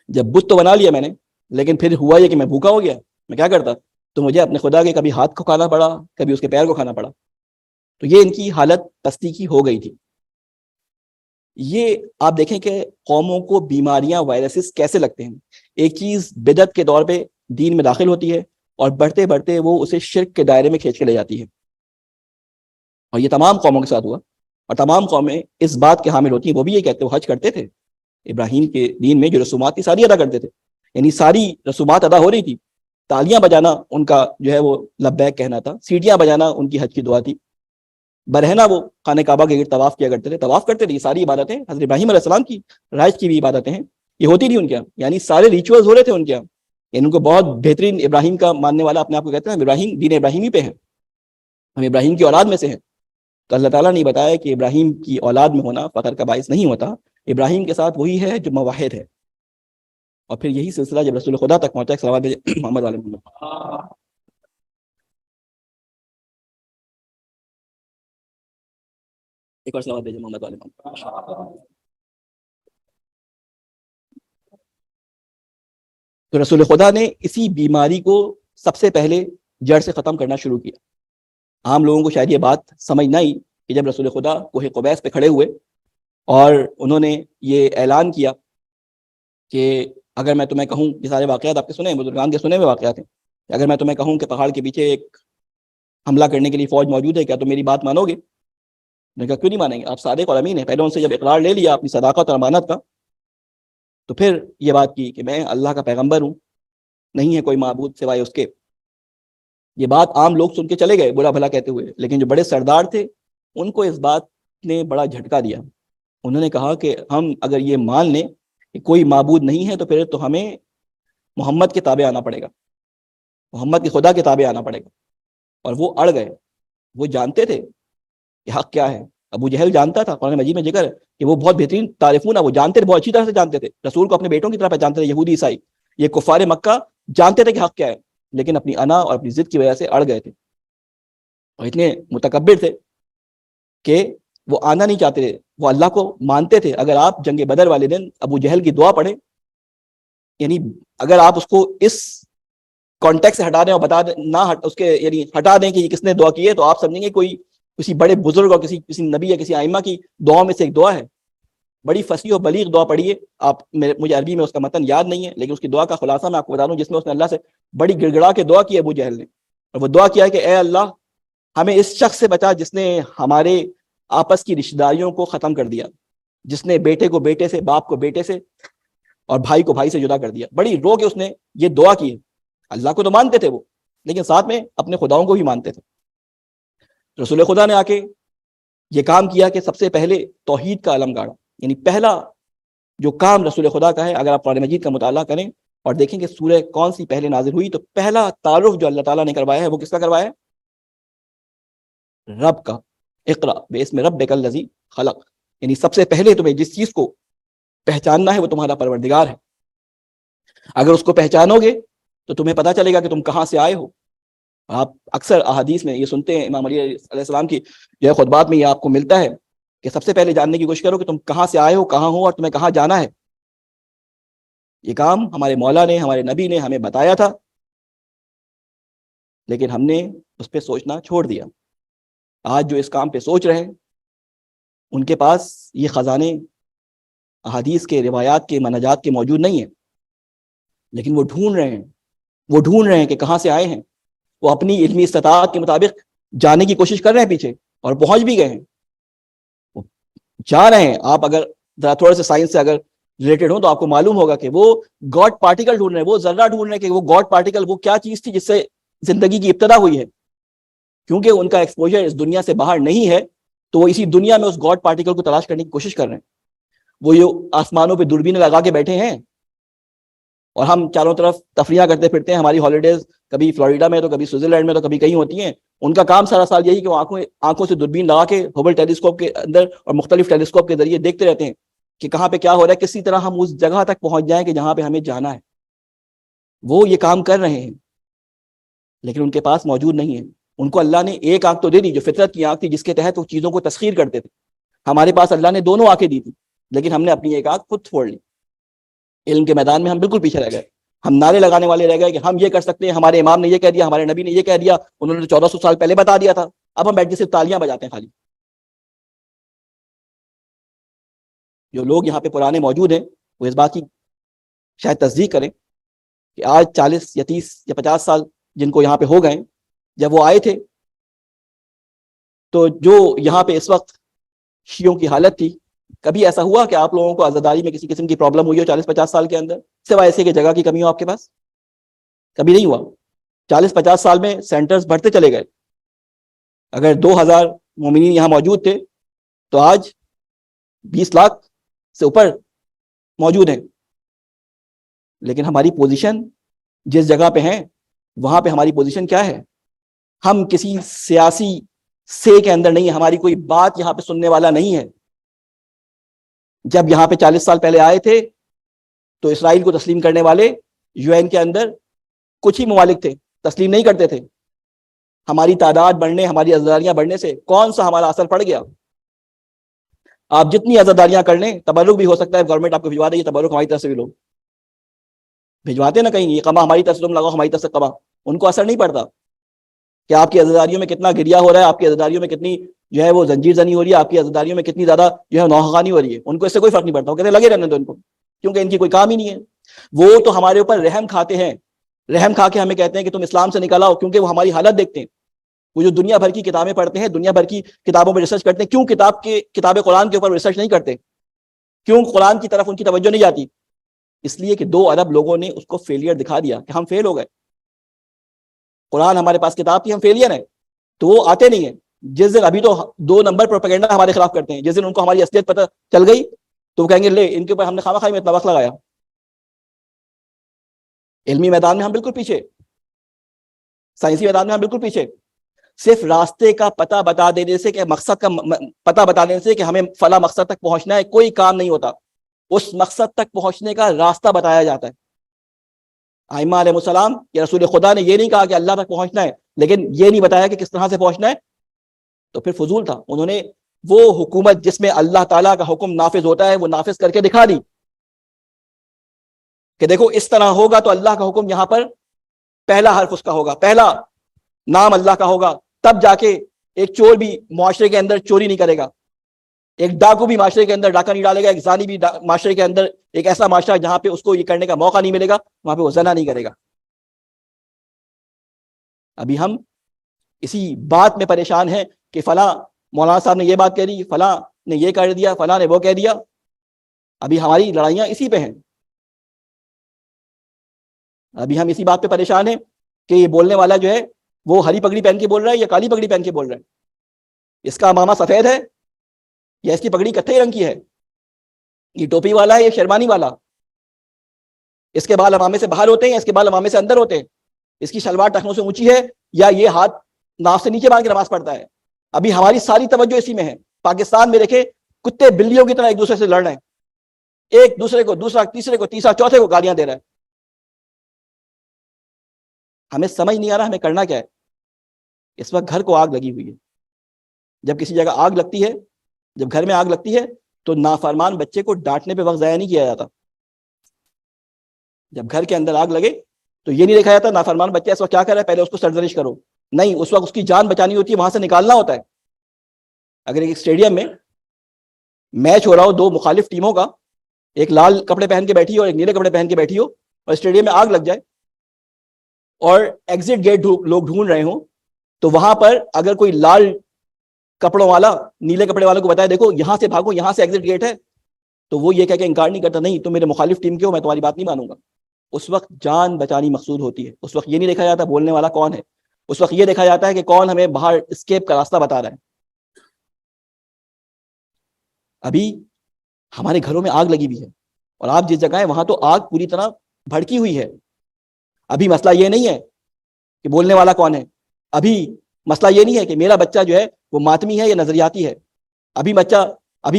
جب بت تو بنا لیا میں نے، لیکن پھر ہوا یہ کہ میں بھوکا ہو گیا. میں کیا کرتا؟ تو مجھے اپنے خدا کے کبھی ہاتھ کو کھانا پڑا، کبھی اس کے پیر کو کھانا پڑا. تو یہ ان کی حالت پستی کی ہو گئی تھی. یہ آپ دیکھیں کہ قوموں کو بیماریاں، وائرسز کیسے لگتے ہیں. ایک چیز بدعت کے دور پہ دین میں داخل ہوتی ہے اور بڑھتے بڑھتے وہ اسے شرک کے دائرے میں کھینچ کے لے جاتی ہے. اور یہ تمام قوموں کے ساتھ ہوا، اور تمام قومیں اس بات کے حامل ہوتی ہیں. وہ بھی یہ کہتے وہ حج کرتے تھے، ابراہیم کے دین میں جو رسومات تھی ساری ادا کرتے تھے، یعنی ساری رسومات ادا ہو رہی تھی. تالیاں بجانا ان کا جو ہے وہ لبیک کہنا تھا، سیٹیاں بجانا ان کی حج کی دعا تھی. برہنا وہ خانہ کعبہ کے گرد طواف کیا کرتے تھے، طواف کرتے تھے. یہ ساری عبادتیں حضرت ابراہیم علیہ السلام کی رائج کی بھی عبادتیں ہیں، یہ ہوتی تھی ان کے یہاں. یعنی سارے ریچولز ہو رہے تھے ان کے یہاں. یعنی ان کو بہت بہترین ابراہیم کا ماننے والا اپنے آپ کو کہتے ہیں ابراہیم دین ابراہیمی پہ ہیں، ہم ابراہیم کی اولاد میں سے ہیں. تو اللہ تعالیٰ نے بتایا کہ ابراہیم کی اولاد میں ہونا فخر کا باعث نہیں ہوتا، ابراہیم کے ساتھ وہی ہے جو موحد ہے. اور پھر یہی سلسلہ جب رسول خدا تک پہنچا، صلوات محمد علیہ محمد. ایک اور صلوات محمد علیہ محمد. تو رسول خدا نے اسی بیماری کو سب سے پہلے جڑ سے ختم کرنا شروع کیا. عام لوگوں کو شاید یہ بات سمجھ نہ آئی کہ جب رسول خدا کوہ قبیس پہ کھڑے ہوئے اور انہوں نے یہ اعلان کیا کہ اگر میں تمہیں کہوں، یہ سارے واقعات آپ کے سنے ہیں، بزرگان کے سنے ہوئے واقعات ہیں، اگر میں تمہیں کہوں کہ پہاڑ کے پیچھے ایک حملہ کرنے کے لیے فوج موجود ہے، کیا تم میری بات مانو گے؟ نے کہا کیوں نہیں مانیں گے، آپ صادق اور امین ہیں. پہلے ان سے جب اقرار لے لیا اپنی صداقت اور امانت کا، تو پھر یہ بات کی کہ میں اللہ کا پیغمبر ہوں، نہیں ہے کوئی معبود سوائے اس کے. یہ بات عام لوگ سن کے چلے گئے برا بھلا کہتے ہوئے، لیکن جو بڑے سردار تھے ان کو اس بات نے بڑا جھٹکا دیا. انہوں نے کہا کہ ہم اگر یہ مان لیں کہ کوئی معبود نہیں ہے تو پھر تو ہمیں محمد کے تابع آنا پڑے گا، محمد کے خدا کے تابع آنا پڑے گا. اور وہ اڑ گئے. وہ جانتے تھے کہ حق کیا ہے. ابو جہل جانتا تھا، قرآن مجید میں ذکر ہے کہ وہ بہت بہترین تعریفون ہے، وہ جانتے تھے، بہت اچھی طرح سے جانتے تھے، رسول کو اپنے بیٹوں کی طرح پہچانتے تھے. یہودی عیسائی، یہ کفار مکہ جانتے تھے کہ حق کیا ہے، لیکن اپنی انا اور اپنی ضد کی وجہ سے اڑ گئے تھے، اور اتنے متکبر تھے کہ وہ آنا نہیں چاہتے تھے. وہ اللہ کو مانتے تھے. اگر آپ جنگ بدر والے دن ابو جہل کی دعا پڑھیں، یعنی اگر آپ اس کو اس کانٹیکٹ سے ہٹا دیں اور بتا دیں، نہ اس کے یعنی ہٹا دیں کہ یہ کس نے دعا کی ہے، تو آپ سمجھیں گے کوئی کسی بڑے بزرگ اور کسی نبی یا کسی ائمہ کی دعاؤں میں سے ایک دعا ہے. بڑی فصیح و بلیغ دعا پڑھیے آپ. مجھے عربی میں اس کا متن یاد نہیں ہے، لیکن اس کی دعا کا خلاصہ میں آپ کو بتا دوں، جس میں اس نے اللہ سے بڑی گڑ گڑا کے دعا کی ابو جہل نے. اور وہ دعا کیا ہے کہ اے اللہ، ہمیں اس شخص سے بچا جس نے ہمارے آپس کی رشتہ داریوں کو ختم کر دیا، جس نے بیٹے کو بیٹے سے، باپ کو بیٹے سے، اور بھائی کو بھائی سے جدا کر دیا. بڑی رو کے اس نے یہ دعا کی ہے. اللہ کو تو مانتے تھے وہ، لیکن ساتھ میں اپنے خداؤں کو بھی مانتے تھے. رسول خدا نے آ کے یہ کام کیا کہ سب سے پہلے توحید کا علم گاڑا. یعنی پہلا جو کام رسول خدا کا ہے، اگر آپ قرآن مجید کا مطالعہ کریں اور دیکھیں کہ سورہ کون سی پہلے نازل ہوئی، تو پہلا تعارف جو اللہ تعالیٰ نے کروایا ہے وہ کس کا کروایا ہے؟ رب کا. اقرا باسم ربک الذی خلق. یعنی سب سے پہلے تمہیں جس چیز کو پہچاننا ہے وہ تمہارا پروردگار ہے. اگر اس کو پہچانو گے تو تمہیں پتہ چلے گا کہ تم کہاں سے آئے ہو. آپ اکثر احادیث میں یہ سنتے ہیں، امام علی علیہ السلام کی جو ہے خطبات میں یہ آپ کو ملتا ہے کہ سب سے پہلے جاننے کی کوشش کرو کہ تم کہاں سے آئے ہو، کہاں ہو، اور تمہیں کہاں جانا ہے. یہ کام ہمارے مولا نے، ہمارے نبی نے ہمیں بتایا تھا، لیکن ہم نے اس پہ سوچنا چھوڑ دیا. آج جو اس کام پہ سوچ رہے ہیں ان کے پاس یہ خزانے احادیث کے، روایات کے، منہجات کے موجود نہیں ہیں، لیکن وہ ڈھونڈ رہے ہیں کہ کہاں سے آئے ہیں. وہ اپنی علمی استطاعت کے مطابق جانے کی کوشش کر رہے ہیں پیچھے، اور پہنچ بھی گئے ہیں، وہ جا رہے ہیں. آپ اگر ذرا تھوڑے سے سائنس سے اگر ریلیٹڈ ہوں تو آپ کو معلوم ہوگا کہ وہ گاڈ پارٹیکل ڈھونڈ رہے ہیں، وہ ذرہ ڈھونڈ رہے ہیں کہ وہ گاڈ پارٹیکل وہ کیا چیز تھی جس سے زندگی کی ابتدا ہوئی ہے. کیونکہ ان کا ایکسپوجر اس دنیا سے باہر نہیں ہے، تو وہ اسی دنیا میں اس گاڈ پارٹیکل کو تلاش کرنے کی کوشش کر رہے ہیں. وہ یہ آسمانوں پہ دوربین لگا کے بیٹھے ہیں، اور ہم چاروں طرف تفریح کرتے پھرتے ہیں. ہماری ہالیڈیز کبھی فلوریڈا میں تو کبھی سوئٹزرلینڈ میں تو کبھی کہیں ہوتی ہیں. ان کا کام سارا سال یہی کہ وہ آنکھوں سے دوربین لگا کے ہبل ٹیلیسکوپ کے اندر اور مختلف ٹیلیسکوپ کے ذریعے دیکھتے رہتے ہیں کہ کہاں پہ کیا ہو رہا ہے، کسی طرح ہم اس جگہ تک پہنچ جائیں کہ جہاں پہ ہمیں جانا ہے. وہ یہ کام کر رہے ہیں، لیکن ان کے پاس موجود نہیں ہے. ان کو اللہ نے ایک آنکھ تو دے دی جو فطرت کی آنکھ تھی، جس کے تحت وہ چیزوں کو تسخیر کرتے تھے. ہمارے پاس اللہ نے دونوں آنکھیں دی تھی، لیکن ہم نے اپنی ایک آنکھ خود چھوڑ لی. علم کے میدان میں ہم بالکل پیچھے رہ گئے. ہم نعرے لگانے والے رہ گئے کہ ہم یہ کر سکتے ہیں، ہمارے امام نے یہ کہہ دیا، ہمارے نبی نے یہ کہہ دیا، انہوں نے 1400 سال پہلے بتا دیا تھا. اب ہم بیٹھ کے صرف تالیاں بجاتے ہیں خالی. جو لوگ یہاں پہ پرانے موجود ہیں وہ اس بات کی شاید تصدیق کریں کہ آج 40 یا 30 یا 50 سال جن کو یہاں پہ ہو گئے، جب وہ آئے تھے تو جو یہاں پہ اس وقت شیعوں کی حالت تھی، کبھی ایسا ہوا کہ آپ لوگوں کو عزاداری میں کسی قسم کی پرابلم ہوئی ہو 40-50 سال کے اندر، سوائے ایسے کہ جگہ کی کمی ہو آپ کے پاس؟ کبھی نہیں ہوا. 40-50 سال میں سینٹرز بڑھتے چلے گئے. اگر 2000 مومنین یہاں موجود تھے تو آج 20 لاکھ سے اوپر موجود ہیں. لیکن ہماری پوزیشن جس جگہ پہ ہیں وہاں پہ ہماری پوزیشن کیا ہے؟ ہم کسی سیاسی سے کے اندر نہیں ہے، ہماری کوئی بات یہاں پہ سننے والا نہیں ہے. جب یہاں پہ 40 سال پہلے آئے تھے تو اسرائیل کو تسلیم کرنے والے UN کے اندر کچھ ہی ممالک تھے، تسلیم نہیں کرتے تھے. ہماری تعداد بڑھنے، ہماری عزاداریاں بڑھنے سے کون سا ہمارا اثر پڑ گیا؟ آپ جتنی عزاداریاں کر لیں، تبرک بھی ہو سکتا ہے گورنمنٹ آپ کو بھجوا دے، یہ تبرک ہماری طرف سے بھی لوگ بھجواتے نا کہیں، یہ قبا ہماری طرف سے تم لگاؤ، ہماری طرف سے قبا. ان کو اثر نہیں پڑتا کہ آپ کی عزاداریوں میں کتنا گریا ہو رہا ہے، آپ کی عزاداریوں میں کتنی جو ہے وہ زنجیر زنی ہو رہی ہے، آپ کی عزاداریوں میں کتنی زیادہ جو ہے نوحہ خوانی ہو رہی ہے. ان کو اس سے کوئی فرق نہیں پڑتا، وہ کہتے ہیں لگے رہنے دو ان کو. کیونکہ ان کی کوئی کام ہی نہیں ہے. وہ تو ہمارے اوپر رحم کھاتے ہیں, رحم کھا کے ہمیں کہتے ہیں کہ تم اسلام سے نکل آؤ, کیونکہ وہ ہماری حالت دیکھتے ہیں. وہ جو دنیا بھر کی کتابیں پڑھتے ہیں, دنیا بھر کی کتابوں پہ ریسرچ کرتے ہیں, کیوں کتاب قرآن کے اوپر ریسرچ نہیں کرتے؟ کیوں قرآن کی طرف ان کی توجہ نہیں جاتی؟ اس لیے کہ 2 ارب لوگوں نے اس کو فیلئر دکھا دیا کہ ہم فیل ہو گئے. قرآن ہمارے پاس کتاب تھی, ہم فیلئر ہیں, تو وہ آتے نہیں ہیں. جس دن ابھی تو 2 نمبر پروپیگنڈا ہمارے خلاف کرتے ہیں, جس دن ان کو ہماری اصلیت پتہ چل گئی تو وہ کہیں گے لے ان کے اوپر ہم نے خواہ میں اتنا وقت لگایا. علمی میدان میں ہم بالکل پیچھے, سائنسی میدان میں ہم بالکل پیچھے. صرف راستے کا پتہ بتا دینے سے, کہ مقصد کا پتہ بتا دینے سے کہ ہمیں فلاں مقصد تک پہنچنا ہے, کوئی کام نہیں ہوتا. اس مقصد تک پہنچنے کا راستہ بتایا جاتا ہے. ائمہ علیہ السلام یا رسول خدا نے یہ نہیں کہا کہ اللہ تک پہنچنا ہے, لیکن یہ نہیں بتایا کہ کس طرح سے پہنچنا ہے, تو پھر فضول تھا. انہوں نے وہ حکومت جس میں اللہ تعالیٰ کا حکم نافذ ہوتا ہے وہ نافذ کر کے دکھا دی کہ دیکھو اس طرح ہوگا تو اللہ کا حکم یہاں پر پہلا حرف اس کا ہوگا, پہلا نام اللہ کا ہوگا, تب جا کے ایک چور بھی معاشرے کے اندر چوری نہیں کرے گا, ایک ڈاکو بھی معاشرے کے اندر ڈاکہ نہیں ڈالے گا, ایک زانی بھی معاشرے کے اندر, ایک ایسا معاشرہ جہاں پہ اس کو یہ کرنے کا موقع نہیں ملے گا وہاں پہ وہ زنا نہیں کرے گا. ابھی ہم اسی بات میں پریشان ہیں کہ فلاں مولانا صاحب نے یہ بات کہہ دی, فلاں نے یہ کر دیا, فلاں نے وہ کہہ دیا. ابھی ہماری لڑائیاں اسی پہ ہیں. ابھی ہم اسی بات پہ پریشان ہیں کہ یہ بولنے والا جو ہے وہ ہری پگڑی پہن کے بول رہا ہے یا کالی پگڑی پہن کے بول رہا ہے, اس کا امامہ سفید ہے یا اس کی پگڑی کتھئی رنگ کی ہے, یہ ٹوپی والا ہے یا شیروانی والا, اس کے بال امامے سے باہر ہوتے ہیں یا اس کے بال امامے سے اندر ہوتے ہیں, اس کی شلوار ٹخنوں سے اونچی ہے یا یہ ہاتھ ناف سے نیچے باندھ کے نماز پڑھتا ہے. ابھی ہماری ساری توجہ اسی میں ہے. پاکستان میں دیکھیں کتے بلیوں کی طرح ایک دوسرے سے لڑ رہے ہیں, ایک دوسرے کو, دوسرا تیسرے کو, تیسرا چوتھے کو گالیاں دے رہا ہے. ہمیں سمجھ نہیں آ رہا ہمیں کرنا کیا ہے. اس وقت گھر کو آگ لگی ہوئی ہے. جب کسی جگہ آگ لگتی ہے, جب گھر میں آگ لگتی ہے تو نافرمان بچے کو ڈانٹنے پہ وقت ضائع نہیں کیا جاتا. جب گھر کے اندر آگ لگے تو یہ نہیں دیکھا جاتا نافرمان بچہ اس وقت کیا کر رہا ہے, پہلے اس کو سرزنش کرو. نہیں, اس وقت اس کی جان بچانی ہوتی ہے, وہاں سے نکالنا ہوتا ہے. اگر ایک اسٹیڈیم میں میچ ہو رہا ہو 2 مخالف ٹیموں کا, ایک لال کپڑے پہن کے بیٹھی ہو اور ایک نیلے کپڑے پہن کے بیٹھی ہو, اور اسٹیڈیم میں آگ لگ جائے اور ایگزٹ گیٹ لوگ ڈھونڈ رہے ہوں, تو وہاں پر اگر کوئی لال کپڑوں والا نیلے کپڑے والوں کو بتائے دیکھو یہاں سے بھاگو, یہاں سے ایگزٹ گیٹ ہے, تو وہ یہ کہہ کے انکار نہیں کرتا, نہیں تم میرے مخالف ٹیم کے ہو, میں تمہاری بات نہیں مانوں گا. اس وقت جان بچانی مقصود ہوتی ہے. اس وقت یہ نہیں دیکھا جاتا بولنے والا کون ہے, اس وقت یہ دیکھا جاتا ہے کہ کون ہمیں باہر اسکیپ کا راستہ بتا رہا ہے. ابھی ہمارے گھروں میں آگ لگی ہوئی ہے, اور آپ جس جگہ ہیں وہاں تو آگ پوری طرح بھڑکی ہوئی ہے. ابھی مسئلہ یہ نہیں ہے کہ بولنے والا کون ہے, ابھی مسئلہ یہ نہیں ہے کہ میرا بچہ جو ہے وہ ماتمی ہے یا نظریاتی ہے. ابھی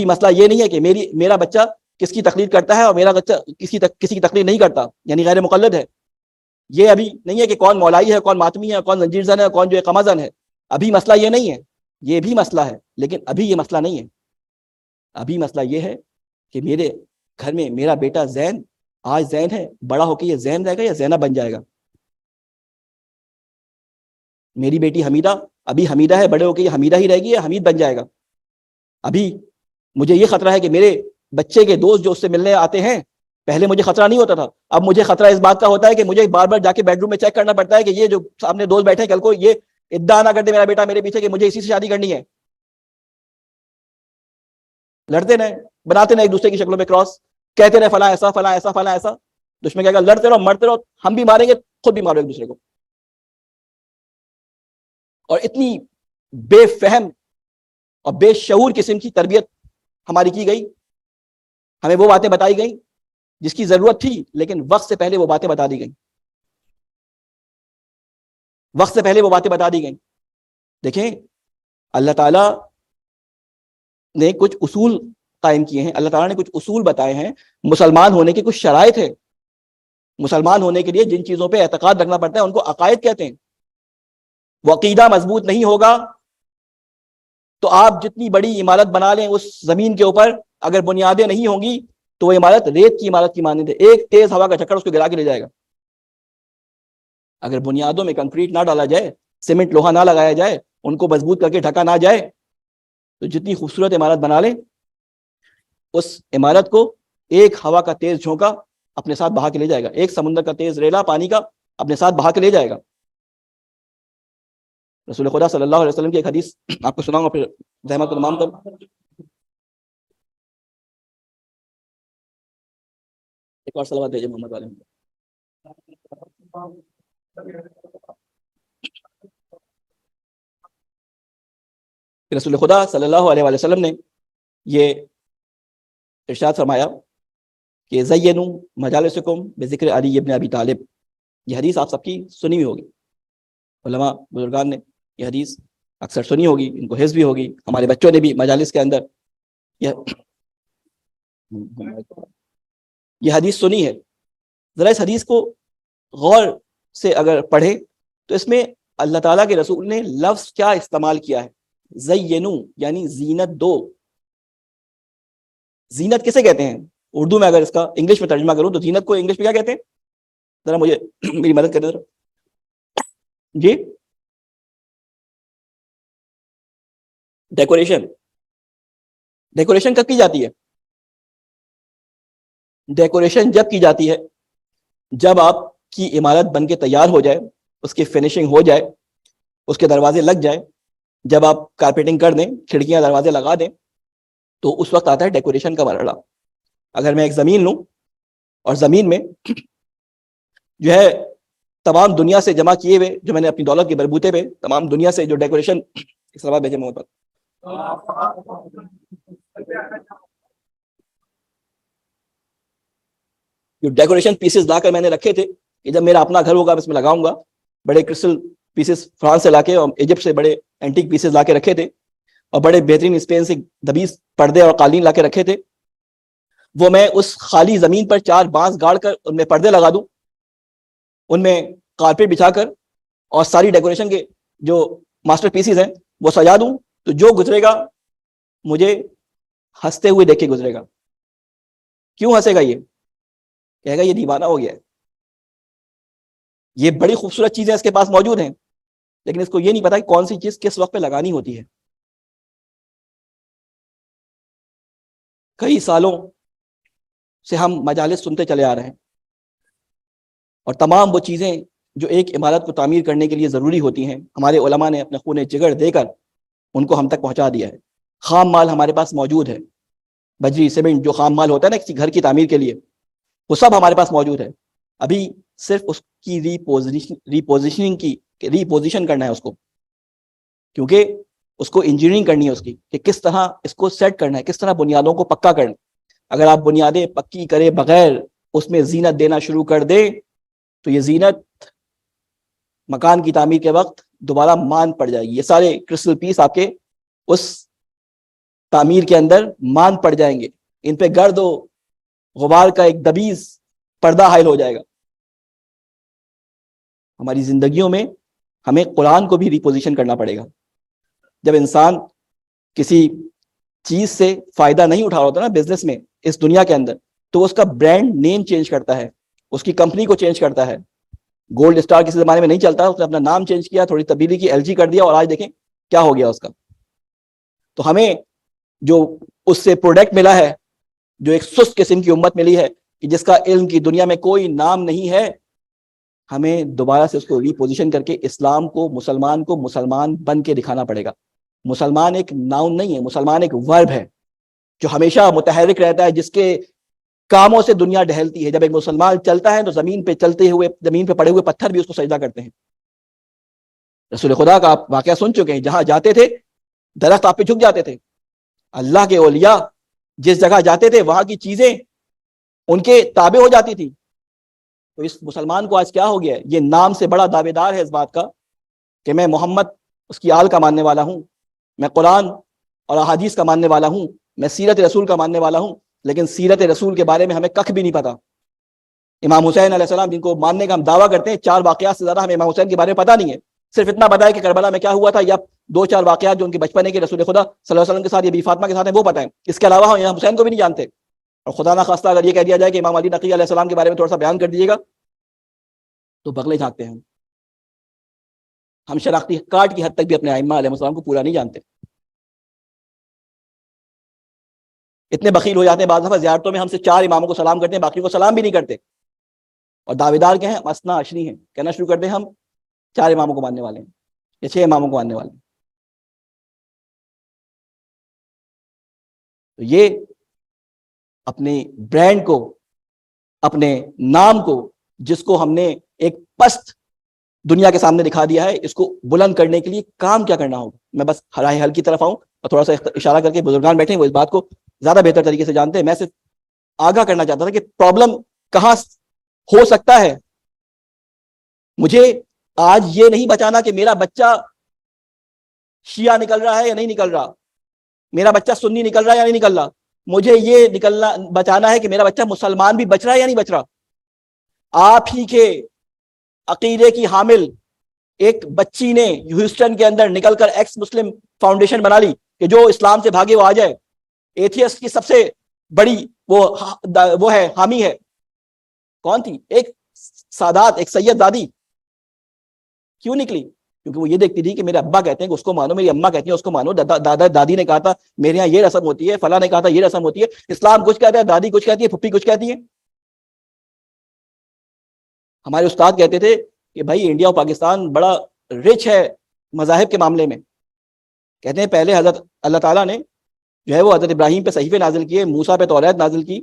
مسئلہ یہ نہیں ہے کہ میرا بچہ کس کی تقلید کرتا ہے اور میرا بچہ کسی کی تقلید نہیں کرتا, یعنی غیر مقلد ہے. یہ ابھی نہیں ہے کہ کون مولائی ہے, کون ماتمی ہے, کون زنجیر زن ہے, کون جو ہے قمع زن ہے. ابھی مسئلہ یہ نہیں ہے, یہ بھی مسئلہ ہے, لیکن ابھی یہ مسئلہ نہیں ہے. ابھی مسئلہ یہ ہے کہ میرے گھر میں میرا بیٹا زین, آج زین ہے, بڑا ہو کے یہ زین رہے گا یا زینب بن جائے گا. میری بیٹی حمیدہ, ابھی حمیدہ ہے, بڑے ہو کے یہ حمیدہ ہی رہے گی یا حمید بن جائے گا. ابھی مجھے یہ خطرہ ہے کہ میرے بچے کے دوست جو اس سے ملنے آتے ہیں, پہلے مجھے خطرہ نہیں ہوتا تھا, اب مجھے خطرہ اس بات کا ہوتا ہے کہ مجھے بار بار جا کے بیڈ روم میں چیک کرنا پڑتا ہے کہ یہ جو سامنے دوست بیٹھے کل کو یہ ادعا نہ کر دے میرا بیٹا میرے پیچھے کہ مجھے اسی سے شادی کرنی ہے. لڑتے رہے, بناتے رہے ایک دوسرے کی شکلوں پہ کراس, کہتے رہے فلاں ایسا فلاں ایسا فلاں ایسا. دشمن کہے گا لڑتے رہو مرتے رہو, ہم بھی ماریں گے, خود بھی مارو ایک دوسرے کو. اور اتنی بے فہم اور بے شعور قسم کی تربیت ہماری کی گئی, ہمیں وہ باتیں بتائی گئیں جس کی ضرورت تھی, لیکن وقت سے پہلے وہ باتیں بتا دی گئیں, وقت سے پہلے وہ باتیں بتا دی گئیں. دیکھیں اللہ تعالیٰ نے کچھ اصول قائم کیے ہیں, اللہ تعالیٰ نے کچھ اصول بتائے ہیں. مسلمان ہونے کی کچھ شرائط ہے. مسلمان ہونے کے لیے جن چیزوں پہ اعتقاد رکھنا پڑتا ہے ان کو عقائد کہتے ہیں. وہ عقیدہ مضبوط نہیں ہوگا تو آپ جتنی بڑی عمارت بنا لیں اس زمین کے اوپر, اگر بنیادیں نہیں ہوں گی تو وہ عمارت ریت کی عمارت کی مانند ہے, ایک تیز ہوا کا چکر اس کو گرا کے لے جائے گا. اگر بنیادوں میں کنکریٹ نہ ڈالا جائے, سیمنٹ لوہا نہ لگایا جائے, ان کو مضبوط کر کے ڈھکا نہ جائے, تو جتنی خوبصورت عمارت بنا لیں اس عمارت کو ایک ہوا کا تیز جھونکا اپنے ساتھ بہا کے لے جائے گا، ایک سمندر کا تیز ریلا پانی کا اپنے ساتھ بہا کے لے جائے گا۔ رسول خدا صلی اللہ علیہ وسلم کی ایک حدیث آپ کو سناؤں گا، پھر زحمت کو تمام کروں۔ ایک اور صلوات بھیجے محمد والے۔ رسول خدا صلی اللہ علیہ وسلم نے یہ ارشاد فرمایا کہ زینوا مجالسکم بذکر علی ابن ابی طالب۔ یہ حدیث آپ سب کی سنی ہوئی ہوگی، علماء بزرگان نے یہ حدیث اکثر سنی ہوگی، ان کو حفظ بھی ہوگی، ہمارے بچوں نے بھی مجالس کے اندر یہ حدیث سنی ہے۔ ذرا اس حدیث کو غور سے اگر پڑھیں تو اس میں اللہ تعالیٰ کے رسول نے لفظ کیا استعمال کیا ہے؟ زینو یعنی زینت دو۔ زینت کسے کہتے ہیں اردو میں؟ اگر اس کا انگلش میں ترجمہ کروں تو زینت کو انگلش میں کیا کہتے ہیں؟ ذرا مجھے میری مدد کریں ذرا جی۔ ڈیکوریشن۔ ڈیکوریشن کب کی جاتی ہے؟ ڈیکوریشن جب کی جاتی ہے جب آپ کی عمارت بن کے تیار ہو جائے، اس کی فنیشنگ ہو جائے، اس کے دروازے لگ جائے، جب آپ کارپیٹنگ کر دیں، کھڑکیاں دروازے لگا دیں، تو اس وقت آتا ہے ڈیکوریشن کا مرحلہ۔ اگر میں ایک زمین لوں اور زمین میں جو ہے تمام دنیا سے جمع کیے ہوئے، جو میں نے اپنی دولت کے بلبوتے پہ تمام دنیا سے جو ڈیکوریشن، اس طرح بھیجے محمد، جو ڈیکوریشن پیسز لا کر میں نے رکھے تھے کہ جب میرا اپنا گھر ہوگا اس میں لگاؤں گا، بڑے کرسٹل پیسز فرانس سے لا کے اور ایجپٹ سے بڑے اینٹیک پیسز لا کے رکھے تھے، اور بڑے بہترین اسپین سے دبیز پردے اور قالین لا کے رکھے تھے، وہ میں اس خالی زمین پر 4 بانس گاڑ کر ان میں پردے لگا دوں، ان میں کارپیٹ بچھا کر اور ساری ڈیکوریشن کے جو ماسٹر پیسز ہیں وہ سجا دوں، تو جو گزرے گا مجھے ہنستے ہوئے دیکھ کے گزرے گا۔ کیوں ہنسے گا؟ یہ کہے گا یہ دیوانہ ہو گیا ہے، یہ بڑی خوبصورت چیزیں اس کے پاس موجود ہیں، لیکن اس کو یہ نہیں پتا کہ کون سی چیز کس وقت پہ لگانی ہوتی ہے۔ کئی سالوں سے ہم مجالس سنتے چلے آ رہے ہیں، اور تمام وہ چیزیں جو ایک عمارت کو تعمیر کرنے کے لیے ضروری ہوتی ہیں، ہمارے علماء نے اپنے خون جگر دے کر ان کو ہم تک پہنچا دیا ہے۔ خام مال ہمارے پاس موجود ہے، بجری سیمنٹ جو خام مال ہوتا ہے نا کسی گھر کی تعمیر کے لیے، وہ سب ہمارے پاس موجود ہے۔ ابھی صرف اس کی ریپوزیشن کرنا ہے اس کو، کیونکہ اس کو انجینئرنگ کرنی ہے اس کی، کہ کس طرح اس کو سیٹ کرنا ہے، کس طرح بنیادوں کو پکا کرنا۔ اگر آپ بنیادیں پکی کرے بغیر اس میں زینت دینا شروع کر دیں تو یہ زینت مکان کی تعمیر کے وقت دوبارہ مان پڑ جائے گی۔ یہ سارے کرسٹل پیس آپ کے اس تعمیر کے اندر مان پڑ جائیں گے، ان پہ گرد و غبار کا ایک دبیز پردہ حائل ہو جائے گا۔ ہماری زندگیوں میں ہمیں قرآن کو بھی ریپوزیشن کرنا پڑے گا۔ جب انسان کسی چیز سے فائدہ نہیں اٹھا رہا ہوتا نا بزنس میں، اس دنیا کے اندر، تو اس کا برانڈ نیم چینج کرتا ہے، اس کی کمپنی کو چینج کرتا ہے۔ گولڈ اسٹار کسی زمانے میں نہیں چلتا، اس نے اپنا نام چینج کیا، تھوڑی تبدیلی کی، LG کر دیا، اور آج دیکھیں کیا ہو گیا اس کا۔ تو ہمیں جو اس سے پروڈکٹ ملا ہے، جو ایک سست قسم کی امت ملی ہے کہ جس کا علم کی دنیا میں کوئی نام نہیں ہے، ہمیں دوبارہ سے اس کو ریپوزیشن کر کے اسلام کو، مسلمان کو مسلمان بن کے دکھانا پڑے گا۔ مسلمان ایک ناؤن نہیں ہے، مسلمان ایک ورب ہے جو ہمیشہ متحرک رہتا ہے، جس کے کاموں سے دنیا ڈہلتی ہے۔ جب ایک مسلمان چلتا ہے تو زمین پہ چلتے ہوئے، زمین پہ پڑے ہوئے پتھر بھی اس کو سجدہ کرتے ہیں۔ رسول خدا کا آپ واقعہ سن چکے ہیں، جہاں جاتے تھے درخت آپ پہ جھک جاتے تھے۔ اللہ کے اولیاء جس جگہ جاتے تھے وہاں کی چیزیں ان کے تابع ہو جاتی تھی۔ تو اس مسلمان کو آج کیا ہو گیا ہے؟ یہ نام سے بڑا دعوے دار ہے اس بات کا کہ میں محمد اس کی آل کا ماننے والا ہوں، میں قرآن اور احادیث کا ماننے والا ہوں، میں سیرت رسول کا ماننے والا ہوں، لیکن سیرت رسول کے بارے میں ہمیں کخ بھی نہیں پتا۔ امام حسین علیہ السلام جن کو ماننے کا ہم دعویٰ کرتے ہیں، 4 واقعات سے زیادہ ہمیں امام حسین کے بارے میں پتا نہیں ہے۔ صرف اتنا پتا ہے کہ کربلا میں کیا ہوا تھا، یا 2-4 واقعات جو ان کے بچپنے کے رسول خدا صلی اللہ علیہ وسلم کے ساتھ یا بی فاطمہ کے ساتھ ہیں وہ پتہ ہے۔ اس کے علاوہ ہم امام حسین کو بھی نہیں جانتے۔ اور خدا نہ خواستہ اگر یہ کہہ دیا جائے کہ امام علی نقی علیہ السلام کے بارے میں تھوڑا سا بیان کر دیجیے گا تو بغلے جھانکتے ہیں۔ ہم شناختی کارڈ کی حد تک بھی اپنے ائمہ علیہ السلام کو پورا نہیں جانتے۔ اتنے بخیل ہو جاتے ہیں بعض دفعہ زیارتوں میں ہم سے 4 اماموں کو سلام کرتے ہیں، باقی کو سلام بھی نہیں کرتے، اور دعویدار کیا ہیں؟ مسنا اشنی ہیں، کہنا شروع کرتے ہیں ہم 4 اماموں کو ماننے والے ہیں یا 6 اماموں کو ماننے والے ہیں. تو یہ اپنے برانڈ کو، اپنے نام کو، جس کو ہم نے ایک پست دنیا کے سامنے دکھا دیا ہے، اس کو بلند کرنے کے لیے کام کیا کرنا ہوگا. میں بس ہرائے حل کی طرف آؤں اور تھوڑا سا اشارہ کر کے، بزرگان بیٹھے ہیں وہ اس بات کو زیادہ بہتر طریقے سے جانتے ہیں، میں صرف آگاہ کرنا چاہتا تھا کہ پرابلم کہاں ہو سکتا ہے. مجھے آج یہ نہیں بچانا کہ میرا بچہ شیعہ نکل رہا ہے یا نہیں نکل رہا، میرا بچہ سنی نکل رہا ہے یا نہیں نکل رہا. مجھے یہ بچانا ہے کہ میرا بچہ مسلمان بھی بچ رہا ہے یا نہیں بچ رہا. آپ ہی کے عقیدے کی حامل ایک بچی نے ہیوسٹن کے اندر نکل کر ایکس مسلم فاؤنڈیشن بنا لی کہ جو اسلام سے بھاگے وہ آ جائے. ایتھیسٹ کی سب سے بڑی وہ ہے، حامی ہے. کون تھی؟ ایک سادات، ایک سید دادی. کیوں نکلی؟ کیونکہ وہ یہ دیکھتی تھی کہ میرے ابا کہتے ہیں کہ اس کو مانو، میری اماں کہتی ہیں اس کو مانو، دادا دادی نے کہا تھا میرے یہاں یہ رسم ہوتی ہے، فلاں نے کہا تھا یہ رسم ہوتی ہے. اسلام کچھ کہتا ہے، دادی کچھ کہتی ہے، پھپھی کچھ کہتی ہے. ہمارے استاد کہتے تھے کہ بھائی انڈیا اور پاکستان بڑا رچ ہے مذاہب کے معاملے میں. کہتے ہیں پہلے حضرت اللہ تعالیٰ نے جو ہے وہ حضرت ابراہیم پہ صحیفے نازل کیے، موسیٰ پہ توریت نازل کی،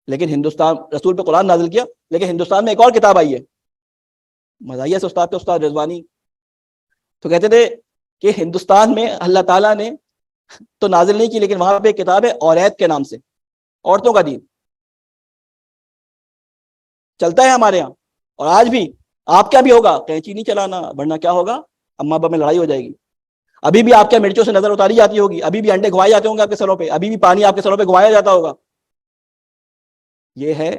لیکن ہندوستان رسول پہ قرآن نازل کیا، لیکن ہندوستان میں ایک اور کتاب آئی ہے مزاحیہ سے استاد پہ استاد رضوانی. تو کہتے تھے کہ ہندوستان میں اللہ تعالیٰ نے تو نازل نہیں کی، لیکن وہاں پہ ایک کتاب ہے اوریت کے نام سے، عورتوں کا دین چلتا ہے ہمارے یہاں. اور آج بھی آپ کیا بھی ہوگا، قینچی نہیں چلانا ورنہ کیا ہوگا، اماں ابا میں لڑائی ہو جائے گی. ابھی بھی آپ کے مرچوں سے نظر اتاری جاتی ہوگی، ابھی بھی انڈے گھوائے جاتے ہوں گے آپ کے سروں پہ، ابھی بھی پانی آپ کے سروں پہ گھوایا جاتا ہوگا. یہ ہے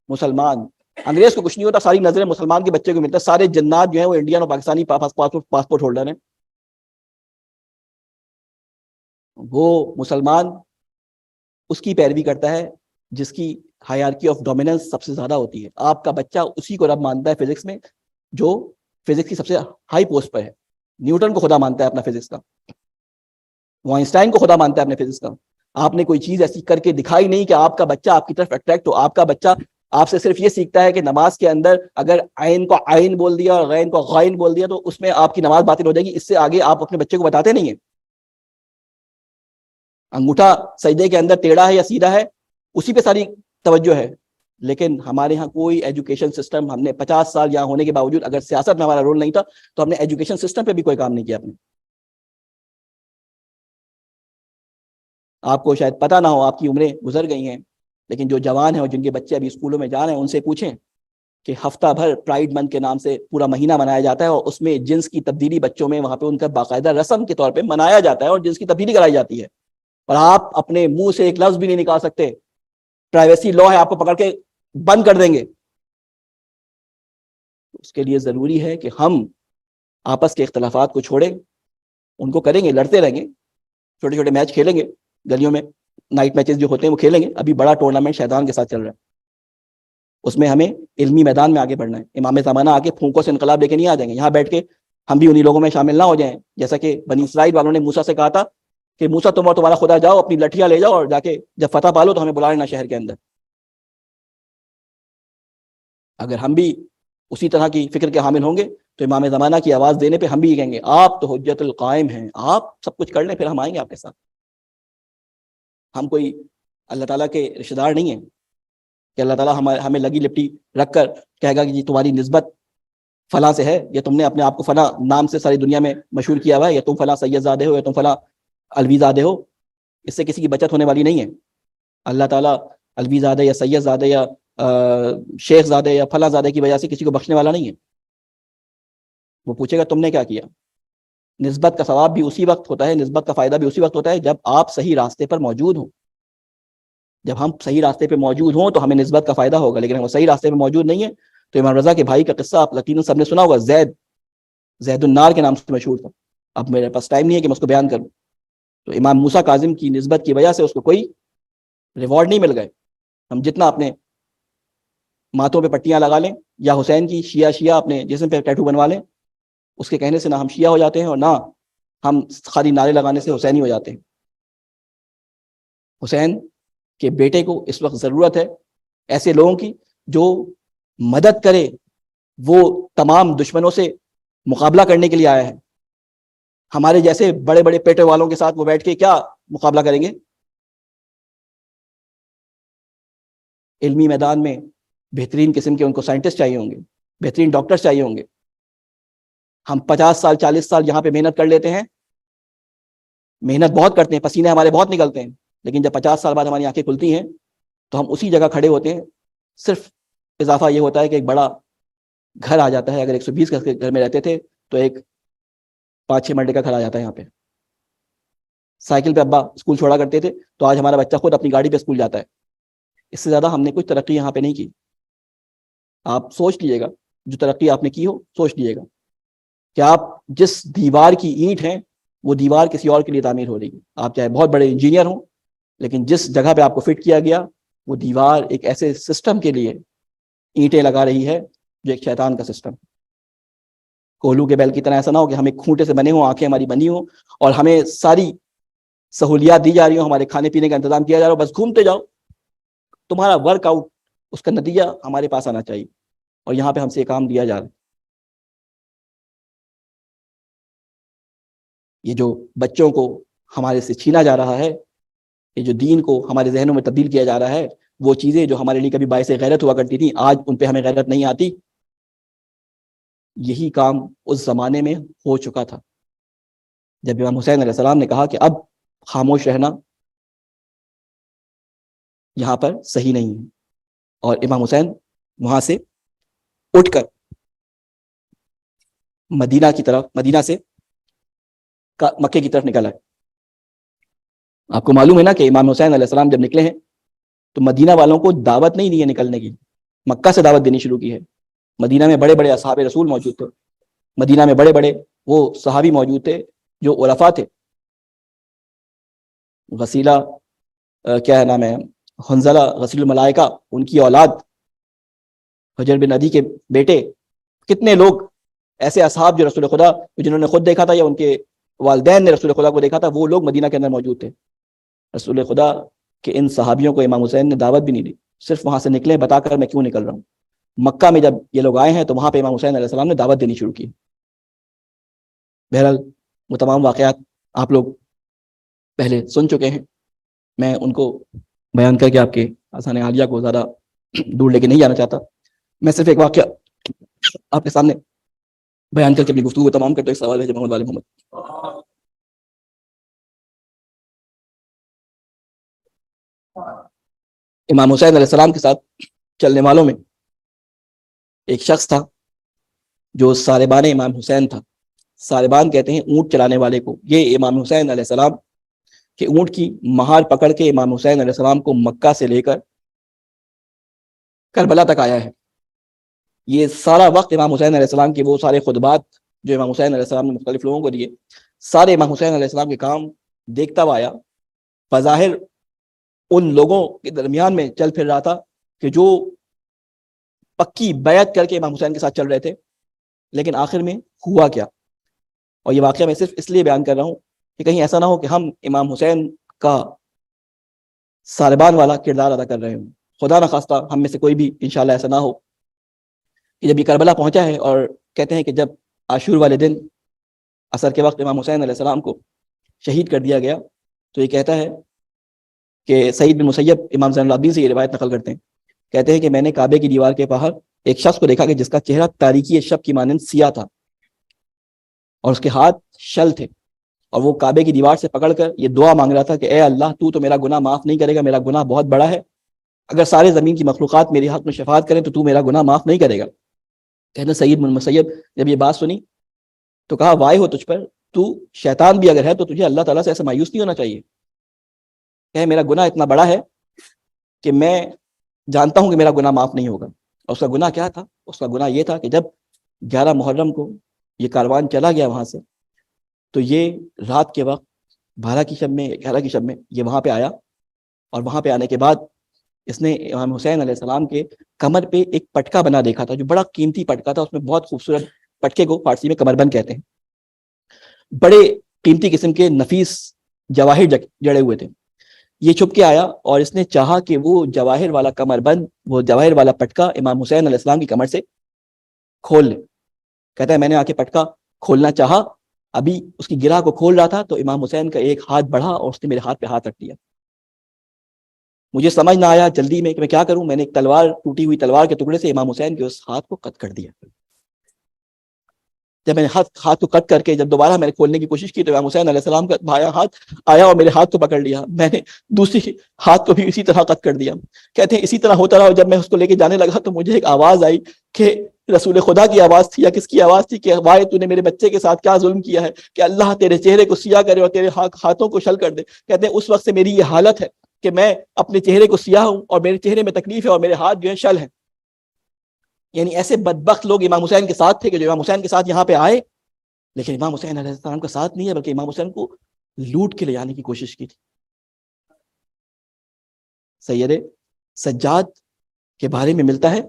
مسلمان. انگریز کو کچھ نہیں ہوتا، ساری نظریں مسلمان کے بچے کو ملتا ہے. سارے جنات جو ہیں وہ انڈین اور پاکستانی پاسپورٹ ہولڈر ہیں. وہ مسلمان اس کی پیروی کرتا ہے جس کی ہائرارکی آف ڈومیننس سب سے زیادہ ہوتی ہے. آپ کا بچہ اسی کو رب مانتا ہے فزکس میں جو فزکس کی سب سے ہائی پوسٹ پر ہے. نیوٹن کو خدا مانتا ہے اپنا فزکس کا، وہ آئنسٹائن کو خدا مانتا ہے اپنے فزکس کا. آپ نے کوئی چیز ایسی کر کے دکھائی نہیں کہ آپ کا بچہ آپ کی طرف اٹریکٹ ہو. آپ کا بچہ آپ سے صرف یہ سیکھتا ہے کہ نماز کے اندر اگر عین کو عین بول دیا اور غین کو غائن بول دیا تو اس میں آپ کی نماز باطل ہو جائے گی. اس سے آگے آپ اپنے بچے کو بتاتے نہیں ہیں. انگوٹھا سجدے کے اندر ٹیڑھا ہے یا سیدھا ہے، اسی پہ ساری توجہ ہے. لیکن ہمارے ہاں کوئی ایجوکیشن سسٹم، ہم نے 50 سال یہاں ہونے کے باوجود اگر سیاست میں ہمارا رول نہیں تھا تو ہم نے ایجوکیشن سسٹم پہ بھی کوئی کام نہیں کیا. آپ کو شاید پتہ نہ ہو، آپ کی عمریں گزر گئی ہیں، لیکن جو جوان ہیں اور جن کے بچے ابھی اسکولوں میں جا رہے ہیں ان سے پوچھیں کہ ہفتہ بھر پرائیڈ منتھ کے نام سے پورا مہینہ منایا جاتا ہے، اور اس میں جنس کی تبدیلی بچوں میں وہاں پہ ان کا باقاعدہ رسم کے طور پہ منایا جاتا ہے اور جنس کی تبدیلی کرائی جاتی ہے. اور آپ اپنے منہ سے ایک لفظ بھی نہیں نکال سکتے. پرائیویسی لا ہے، آپ کو پکڑ کے بند کر دیں گے. اس کے لیے ضروری ہے کہ ہم آپس کے اختلافات کو چھوڑیں، ان کو کریں گے، لڑتے رہیں گے، چھوٹے چھوٹے میچ کھیلیں گے گلیوں میں، نائٹ میچز جو ہوتے ہیں وہ کھیلیں گے. ابھی بڑا ٹورنامنٹ شیطان کے ساتھ چل رہا ہے، اس میں ہمیں علمی میدان میں آگے بڑھنا ہے. امام زمانہ آگے پھونکوں سے انقلاب لے کے نہیں آ جائیں گے. یہاں بیٹھ کے ہم بھی انہی لوگوں میں شامل نہ ہو جائیں جیسا کہ بنی اسرائیل والوں نے موسیٰ سے کہا تھا کہ موسیٰ تم اور تمہارا خدا جاؤ، اپنی لٹھیاں لے جاؤ اور جا کے جب فتح پالو تو ہمیں بلا لینا شہر کے اندر. اگر ہم بھی اسی طرح کی فکر کے حامل ہوں گے تو امام زمانہ کی آواز دینے پہ ہم بھی یہ کہیں گے آپ تو حجت القائم ہیں، آپ سب کچھ کر لیں پھر ہم آئیں گے آپ کے ساتھ. ہم کوئی اللہ تعالیٰ کے رشتہ دار نہیں ہیں کہ اللہ تعالیٰ ہمیں لگی لپٹی رکھ کر کہے گا کہ جی تمہاری نسبت فلاں سے ہے، یا تم نے اپنے آپ کو فلاں نام سے ساری دنیا میں مشہور کیا ہوا ہے، یا تم فلاں سید زادے ہو، یا تم فلاں الوی زادے ہو. اس سے کسی کی بچت ہونے والی نہیں ہے. اللہ تعالیٰ الوی زادے یا سید زادے یا شیخ زادے یا فلاں زادے کی وجہ سے کسی کو بخشنے والا نہیں ہے. وہ پوچھے گا تم نے کیا کیا. نسبت کا ثواب بھی اسی وقت ہوتا ہے، نسبت کا فائدہ بھی اسی وقت ہوتا ہے جب آپ صحیح راستے پر موجود ہوں. جب ہم صحیح راستے پہ موجود ہوں تو ہمیں نسبت کا فائدہ ہوگا، لیکن ہم صحیح راستے پہ موجود نہیں ہے تو امام رضا کے بھائی کا قصہ آپ یقیناً سب نے سنا ہوگا، زید النار کے نام سے مشہور تھا. اب میرے پاس ٹائم نہیں ہے کہ میں اس کو بیان کروں. تو امام موسیٰ کاظم کی نسبت کی وجہ سے اس کو کوئی ریوارڈ نہیں مل گئے. ہم جتنا اپنے ماتھوں پہ پٹیاں لگا لیں یا حسین کی شیعہ اپنے جسم پہ ٹیٹو بنوا لیں، اس کے کہنے سے نہ ہم شیعہ ہو جاتے ہیں اور نہ ہم خالی نعرے لگانے سے حسینی ہو جاتے ہیں. حسین کہ بیٹے کو اس وقت ضرورت ہے ایسے لوگوں کی جو مدد کرے، وہ تمام دشمنوں سے مقابلہ کرنے کے لیے آیا ہے۔ ہمارے جیسے بڑے بڑے پیٹے والوں کے ساتھ وہ بیٹھ کے کیا مقابلہ کریں گے؟ علمی میدان میں بہترین قسم کے ان کو سائنٹسٹ چاہیے ہوں گے، بہترین ڈاکٹر چاہیے ہوں گے۔ ہم 50 سال 40 سال یہاں پہ محنت کر لیتے ہیں، محنت بہت کرتے ہیں، پسینے ہمارے بہت نکلتے ہیں، لیکن جب 50 سال بعد ہماری آنکھیں کھلتی ہیں تو ہم اسی جگہ کھڑے ہوتے ہیں۔ صرف اضافہ یہ ہوتا ہے کہ ایک بڑا گھر آ جاتا ہے۔ اگر 120 کے گھر میں رہتے تھے تو ایک 5-6 مرلے کا گھر آ جاتا ہے یہاں پہ۔ سائیکل پہ ابا اسکول چھوڑا کرتے تھے، تو آج ہمارا بچہ خود اپنی گاڑی پہ اسکول جاتا ہے۔ اس سے زیادہ ہم نے کچھ ترقی یہاں پہ نہیں کی۔ آپ سوچ لیجیے گا، جو ترقی آپ نے کی ہو سوچ لیجیے گا کہ آپ جس دیوار کی اینٹ ہیں وہ دیوار کسی اور کے لیے تعمیر ہو رہی ہے۔ آپ چاہے بہت بڑے انجینئر ہوں، لیکن جس جگہ پہ آپ کو فٹ کیا گیا وہ دیوار ایک ایسے سسٹم کے لیے اینٹیں لگا رہی ہے جو ایک شیطان کا سسٹم۔ کوہلو کے بیل کی طرح ایسا نہ ہو کہ ہم ایک کھوٹے سے بنے ہوں، آنکھیں ہماری بنی ہوں اور ہمیں ساری سہولیات دی جا رہی ہوں، ہمارے کھانے پینے کا انتظام کیا جا رہا ہو، بس گھومتے جاؤ۔ تمہارا ورک آؤٹ، اس کا نتیجہ ہمارے پاس آنا چاہیے، اور یہاں پہ ہم سے یہ کام دیا جا رہا ہے۔ یہ جو بچوں کو ہمارے سے چھینا جا رہا ہے، یہ جو دین کو ہمارے ذہنوں میں تبدیل کیا جا رہا ہے، وہ چیزیں جو ہمارے لیے کبھی باعث غیرت ہوا کرتی تھیں، آج ان پہ ہمیں غیرت نہیں آتی۔ یہی کام اس زمانے میں ہو چکا تھا جب امام حسین علیہ السلام نے کہا کہ اب خاموش رہنا یہاں پر صحیح نہیں ہے، اور امام حسین وہاں سے اٹھ کر مدینہ کی طرف، مدینہ سے مکے کی طرف نکل آئے۔ آپ کو معلوم ہے نا کہ امام حسین علیہ السلام جب نکلے ہیں تو مدینہ والوں کو دعوت نہیں دی ہے نکلنے کی، مکہ سے دعوت دینی شروع کی ہے۔ مدینہ میں بڑے بڑے اصحاب رسول موجود تھے، مدینہ میں بڑے بڑے وہ صحابی موجود تھے جو عرفاء تھے۔ غسیلہ کیا ہے نام ہے، حنزلہ غسیل الملائکہ، ان کی اولاد حجر بن عدی کے بیٹے، کتنے لوگ ایسے اصحاب جو رسول خدا جنہوں نے خود دیکھا تھا یا ان کے والدین نے رسول خدا کو دیکھا تھا، وہ لوگ مدینہ کے اندر موجود تھے۔ رسول خدا کہ ان صحابیوں کو امام حسین نے دعوت بھی نہیں دی، صرف وہاں سے نکلے بتا کر میں کیوں نکل رہا ہوں۔ مکہ میں جب یہ لوگ آئے ہیں تو وہاں پہ امام حسین علیہ السلام نے دعوت دینی شروع کی۔ بہرحال وہ تمام واقعات آپ لوگ پہلے سن چکے ہیں، میں ان کو بیان کر کے آپ کے آسان عالیہ کو زیادہ دور لے کے نہیں جانا چاہتا۔ میں صرف ایک واقعہ آپ کے سامنے بیان کر کے اپنی گفتگو کو تمام کرتا ہوں۔ ایک سوال ہے محمد والے محمد۔ امام حسین علیہ السلام کے ساتھ چلنے والوں میں ایک شخص تھا جو ساربان امام حسین تھا۔ ساربان کہتے ہیں اونٹ چلانے والے کو۔ یہ امام حسین علیہ السلام کہ اونٹ کی مہار پکڑ کے امام حسین علیہ السلام کو مکہ سے لے کر کربلا تک آیا ہے۔ یہ سارا وقت امام حسین علیہ السلام کے وہ سارے خطبات جو امام حسین علیہ السلام نے مختلف لوگوں کو دیے، سارے امام حسین علیہ السلام کے کام دیکھتا ہوا آیا۔ بظاہر ان لوگوں کے درمیان میں چل پھر رہا تھا کہ جو پکی بیعت کر کے امام حسین کے ساتھ چل رہے تھے، لیکن آخر میں ہوا کیا؟ اور یہ واقعہ میں صرف اس لیے بیان کر رہا ہوں کہ کہیں ایسا نہ ہو کہ ہم امام حسین کا ساربان والا کردار ادا کر رہے ہوں۔ خدا نہ خواستہ ہم میں سے کوئی بھی انشاءاللہ ایسا نہ ہو کہ جب یہ کربلا پہنچا ہے، اور کہتے ہیں کہ جب عاشور والے دن عصر کے وقت امام حسین علیہ السلام کو شہید کر دیا گیا، تو یہ کہتا ہے کہ سعید بن مسیب امام زین العابدین سے یہ روایت نقل کرتے ہیں، کہتے ہیں کہ میں نے کعبے کی دیوار کے باہر ایک شخص کو دیکھا کہ جس کا چہرہ تاریکی شب کی مانند سیاہ تھا اور اس کے ہاتھ شل تھے، اور وہ کعبے کی دیوار سے پکڑ کر یہ دعا مانگ رہا تھا کہ اے اللہ تو میرا گناہ معاف نہیں کرے گا، میرا گناہ بہت بڑا ہے، اگر سارے زمین کی مخلوقات میرے حق میں شفاعت کریں تو میرا گناہ معاف نہیں کرے گا۔ کہتے ہیں سعید بن مسیب جب یہ بات سنی تو کہا وائے ہو تجھ پر، تو شیطان بھی اگر ہے تو تجھے اللہ تعالیٰ سے ایسا مایوس نہیں ہونا چاہیے۔ کہ میرا گناہ اتنا بڑا ہے کہ میں جانتا ہوں کہ میرا گناہ معاف نہیں ہوگا۔ اور اس کا گناہ کیا تھا؟ اس کا گناہ یہ تھا کہ جب 11 محرم کو یہ کاروان چلا گیا وہاں سے، تو یہ رات کے وقت 12 کی شب میں 11 کی شب میں یہ وہاں پہ آیا، اور وہاں پہ آنے کے بعد اس نے امام حسین علیہ السلام کے کمر پہ ایک پٹکا بنا دیکھا تھا جو بڑا قیمتی پٹکا تھا، اس میں بہت خوبصورت پٹکے کو فارسی میں کمر بند کہتے ہیں، بڑے قیمتی قسم کے نفیس جواہر جڑے ہوئے تھے۔ یہ چھپ کے آیا اور اس نے چاہا کہ وہ جواہر والا کمر بند، وہ جواہر والا پٹکا امام حسین علیہ السلام کی کمر سے کھول لے. کہتا ہے میں نے آ کے پٹکا کھولنا چاہا، ابھی اس کی گرہ کو کھول رہا تھا تو امام حسین کا ایک ہاتھ بڑھا اور اس نے میرے ہاتھ پہ ہاتھ رکھ دیا. مجھے سمجھ نہ آیا جلدی میں کہ میں کیا کروں. میں نے ایک تلوار، ٹوٹی ہوئی تلوار کے ٹکڑے سے امام حسین کے اس ہاتھ کو قط کر دیا. جب میں نے ہاتھ کو کٹ کر کے جب دوبارہ میں نے کھولنے کی کوشش کی تو امام حسین علیہ السلام کا بھایا ہاتھ آیا اور میرے ہاتھ کو پکڑ لیا. میں نے دوسری ہاتھ کو بھی اسی طرح قط کر دیا. کہتے ہیں اسی طرح ہوتا رہا. جب میں اس کو لے کے جانے لگا تو مجھے ایک آواز آئی کہ رسول خدا کی آواز تھی یا کس کی آواز تھی کہ وائے تو نے میرے بچے کے ساتھ کیا ظلم کیا ہے کہ اللہ تیرے چہرے کو سیاہ کرے اور تیرے ہاتھوں کو شل کر دے. کہتے ہیں اس وقت سے میری یہ حالت ہے کہ میں اپنے چہرے کو سیاہ ہوں اور میرے چہرے میں تکلیف ہے اور میرے ہاتھ جو ہیں شل ہیں. یعنی ایسے بدبخت لوگ امام حسین کے ساتھ تھے کہ جو امام حسین کے ساتھ یہاں پہ آئے لیکن امام حسین علیہ السلام کا ساتھ نہیں ہے بلکہ امام حسین کو لوٹ کے لے جانے کی کوشش کی تھی. سید سجاد کے بارے میں ملتا ہے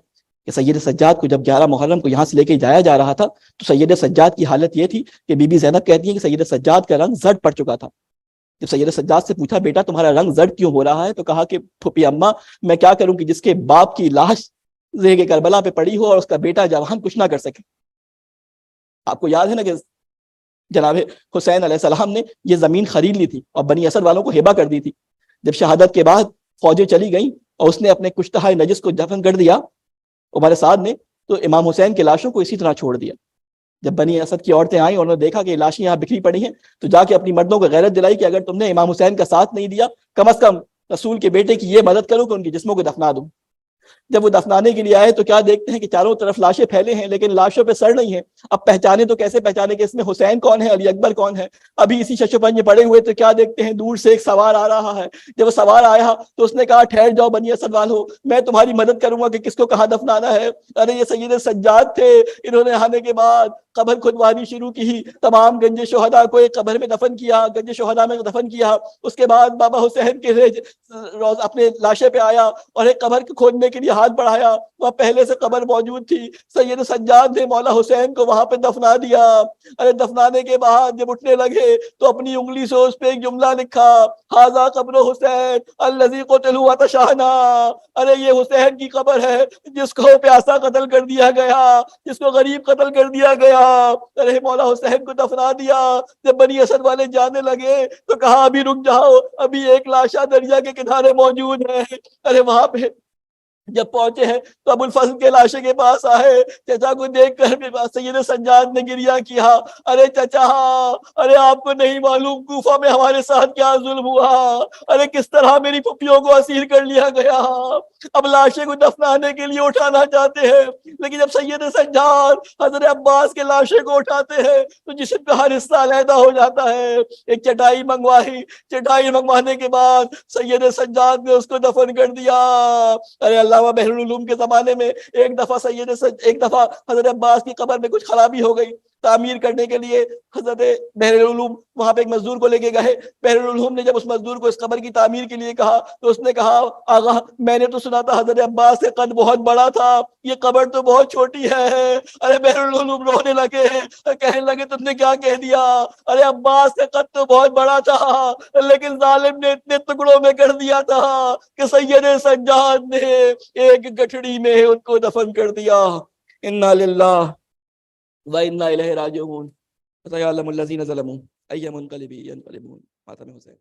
کہ سید سجاد کو جب 11 محرم کو یہاں سے لے کے جایا جا رہا تھا تو سید سجاد کی حالت یہ تھی کہ بی بی زینب کہتی ہیں کہ سید سجاد کا رنگ زرد پڑ چکا تھا. جب سید سجاد سے پوچھا بیٹا تمہارا رنگ زرد کیوں ہو رہا ہے تو کہا کہ پھوپھی اماں میں کیا کروں کہ جس کے باپ کی لاش ریگ کربلا پہ پڑی ہو اور اس کا بیٹا جوان کچھ نہ کر سکے. آپ کو یاد ہے نا کہ جناب حسین علیہ السلام نے یہ زمین خرید لی تھی اور بنی اسد والوں کو ہبہ کر دی تھی. جب شہادت کے بعد فوجیں چلی گئیں اور اس نے اپنے کشتہ نجس کو دفن کر دیا عمر سعد نے تو امام حسین کی لاشوں کو اسی طرح چھوڑ دیا. جب بنی اسد کی عورتیں آئیں اور انہوں نے دیکھا کہ لاشیں یہاں بکھری پڑی ہیں تو جا کے اپنی مردوں کو غیرت دلائی کہ اگر تم نے امام حسین کا ساتھ نہیں دیا کم از کم رسول کے بیٹے کی یہ مدد کرو کہ ان کے جسموں کو دفنا دوں. جب وہ دفنانے کے لیے آئے تو کیا دیکھتے ہیں کہ چاروں طرف لاشیں پھیلے ہیں لیکن لاشوں پہ سر نہیں ہے. اب پہچانے تو کیسے پہچانے کہ اس میں حسین کون ہے علی اکبر کون ہے. ابھی اسی ششپنج میں پڑے ہوئے تو کیا دیکھتے ہیں دور سے ایک سوار آ رہا ہے. جب وہ سوار آیا تو اس نے کہا ٹھہر جاؤ بنی اسد والو میں تمہاری مدد کروں گا کہ کس کو کہاں دفنانا ہے. ارے یہ سید سجاد تھے. انہوں نے آنے کے بعد قبر کھدوانی شروع کی. تمام گنج شہداء کو ایک قبر میں دفن کیا، گنج شہداء میں دفن کیا. اس کے بعد بابا حسین کے روز اپنے لاشے پہ آیا اور ایک قبر کو کھودنے کے لیے ہاتھ بڑھایا. وہاں پہلے سے قبر موجود تھی. سید سجاد نے مولا حسین کو وہاں پہ دفنا دیا. ارے دفنانے کے بعد جب اٹھنے لگے تو اپنی انگلی سے اس پہ ایک جملہ لکھا ھذا قبر حسین الذی قتلہ وتشہنا. ارے یہ حسین کی قبر ہے جس کو پیاسا قتل کر دیا گیا، جس کو غریب قتل کر دیا گیا. ارے مولا حسین کو دفنا دیا. جب بنی اسد والے جانے لگے تو کہا ابھی رک جاؤ، ابھی ایک لاشا دریا کے کنارے موجود ہے. ارے وہاں پہ جب پہنچے ہیں تو ابو الفضل کے لاشے کے پاس آئے. چچا کو دیکھ کر میرے پاس سید سجاد نے گریہ کیا. ارے چچا، ارے آپ کو نہیں معلوم کوفہ میں ہمارے ساتھ کیا ظلم ہوا. ارے کس طرح میری پھپھیوں کو اسیر کر لیا گیا. اب لاشے کو دفنانے کے لیے اٹھانا چاہتے ہیں لیکن جب سید سجاد حضرت عباس کے لاشے کو اٹھاتے ہیں تو جسم کا ہر حصہ علیحدہ ہو جاتا ہے. ایک چٹائی منگوائی، چٹائی منگوانے کے بعد سید سجاد نے اس کو دفن کر دیا. ارے علامہ بحر العلوم کے زمانے میں ایک دفعہ حضرت عباس کی قبر میں کچھ خرابی ہو گئی. تعمیر کرنے کے لیے حضرت بحر العلوم وہاں پہ ایک مزدور کو لے کے گئے. بحر العلوم نے جب اس مزدور کو اس قبر کی تعمیر کے لیے کہا تو اس نے کہا آغا میں نے تو سنا تھا حضرت عباس سے قد بہت بڑا تھا، یہ قبر تو بہت چھوٹی ہے. ارے بحر العلوم رونے لگے، کہنے لگے تم نے کیا کہہ دیا. ارے عباس سے قد تو بہت بڑا تھا لیکن ظالم نے اتنے ٹکڑوں میں کر دیا تھا کہ سید سجاد نے ایک گٹھڑی میں ان کو دفن کر دیا. انا للہ وَإِنَّا إِلَيْهِ رَاجِعُونَ. فَسَيَعْلَمُ الَّذِينَ ظَلَمُوا أَيَّ مُنقَلِبٍ يَنقَلِبُونَ. ماتم حسین.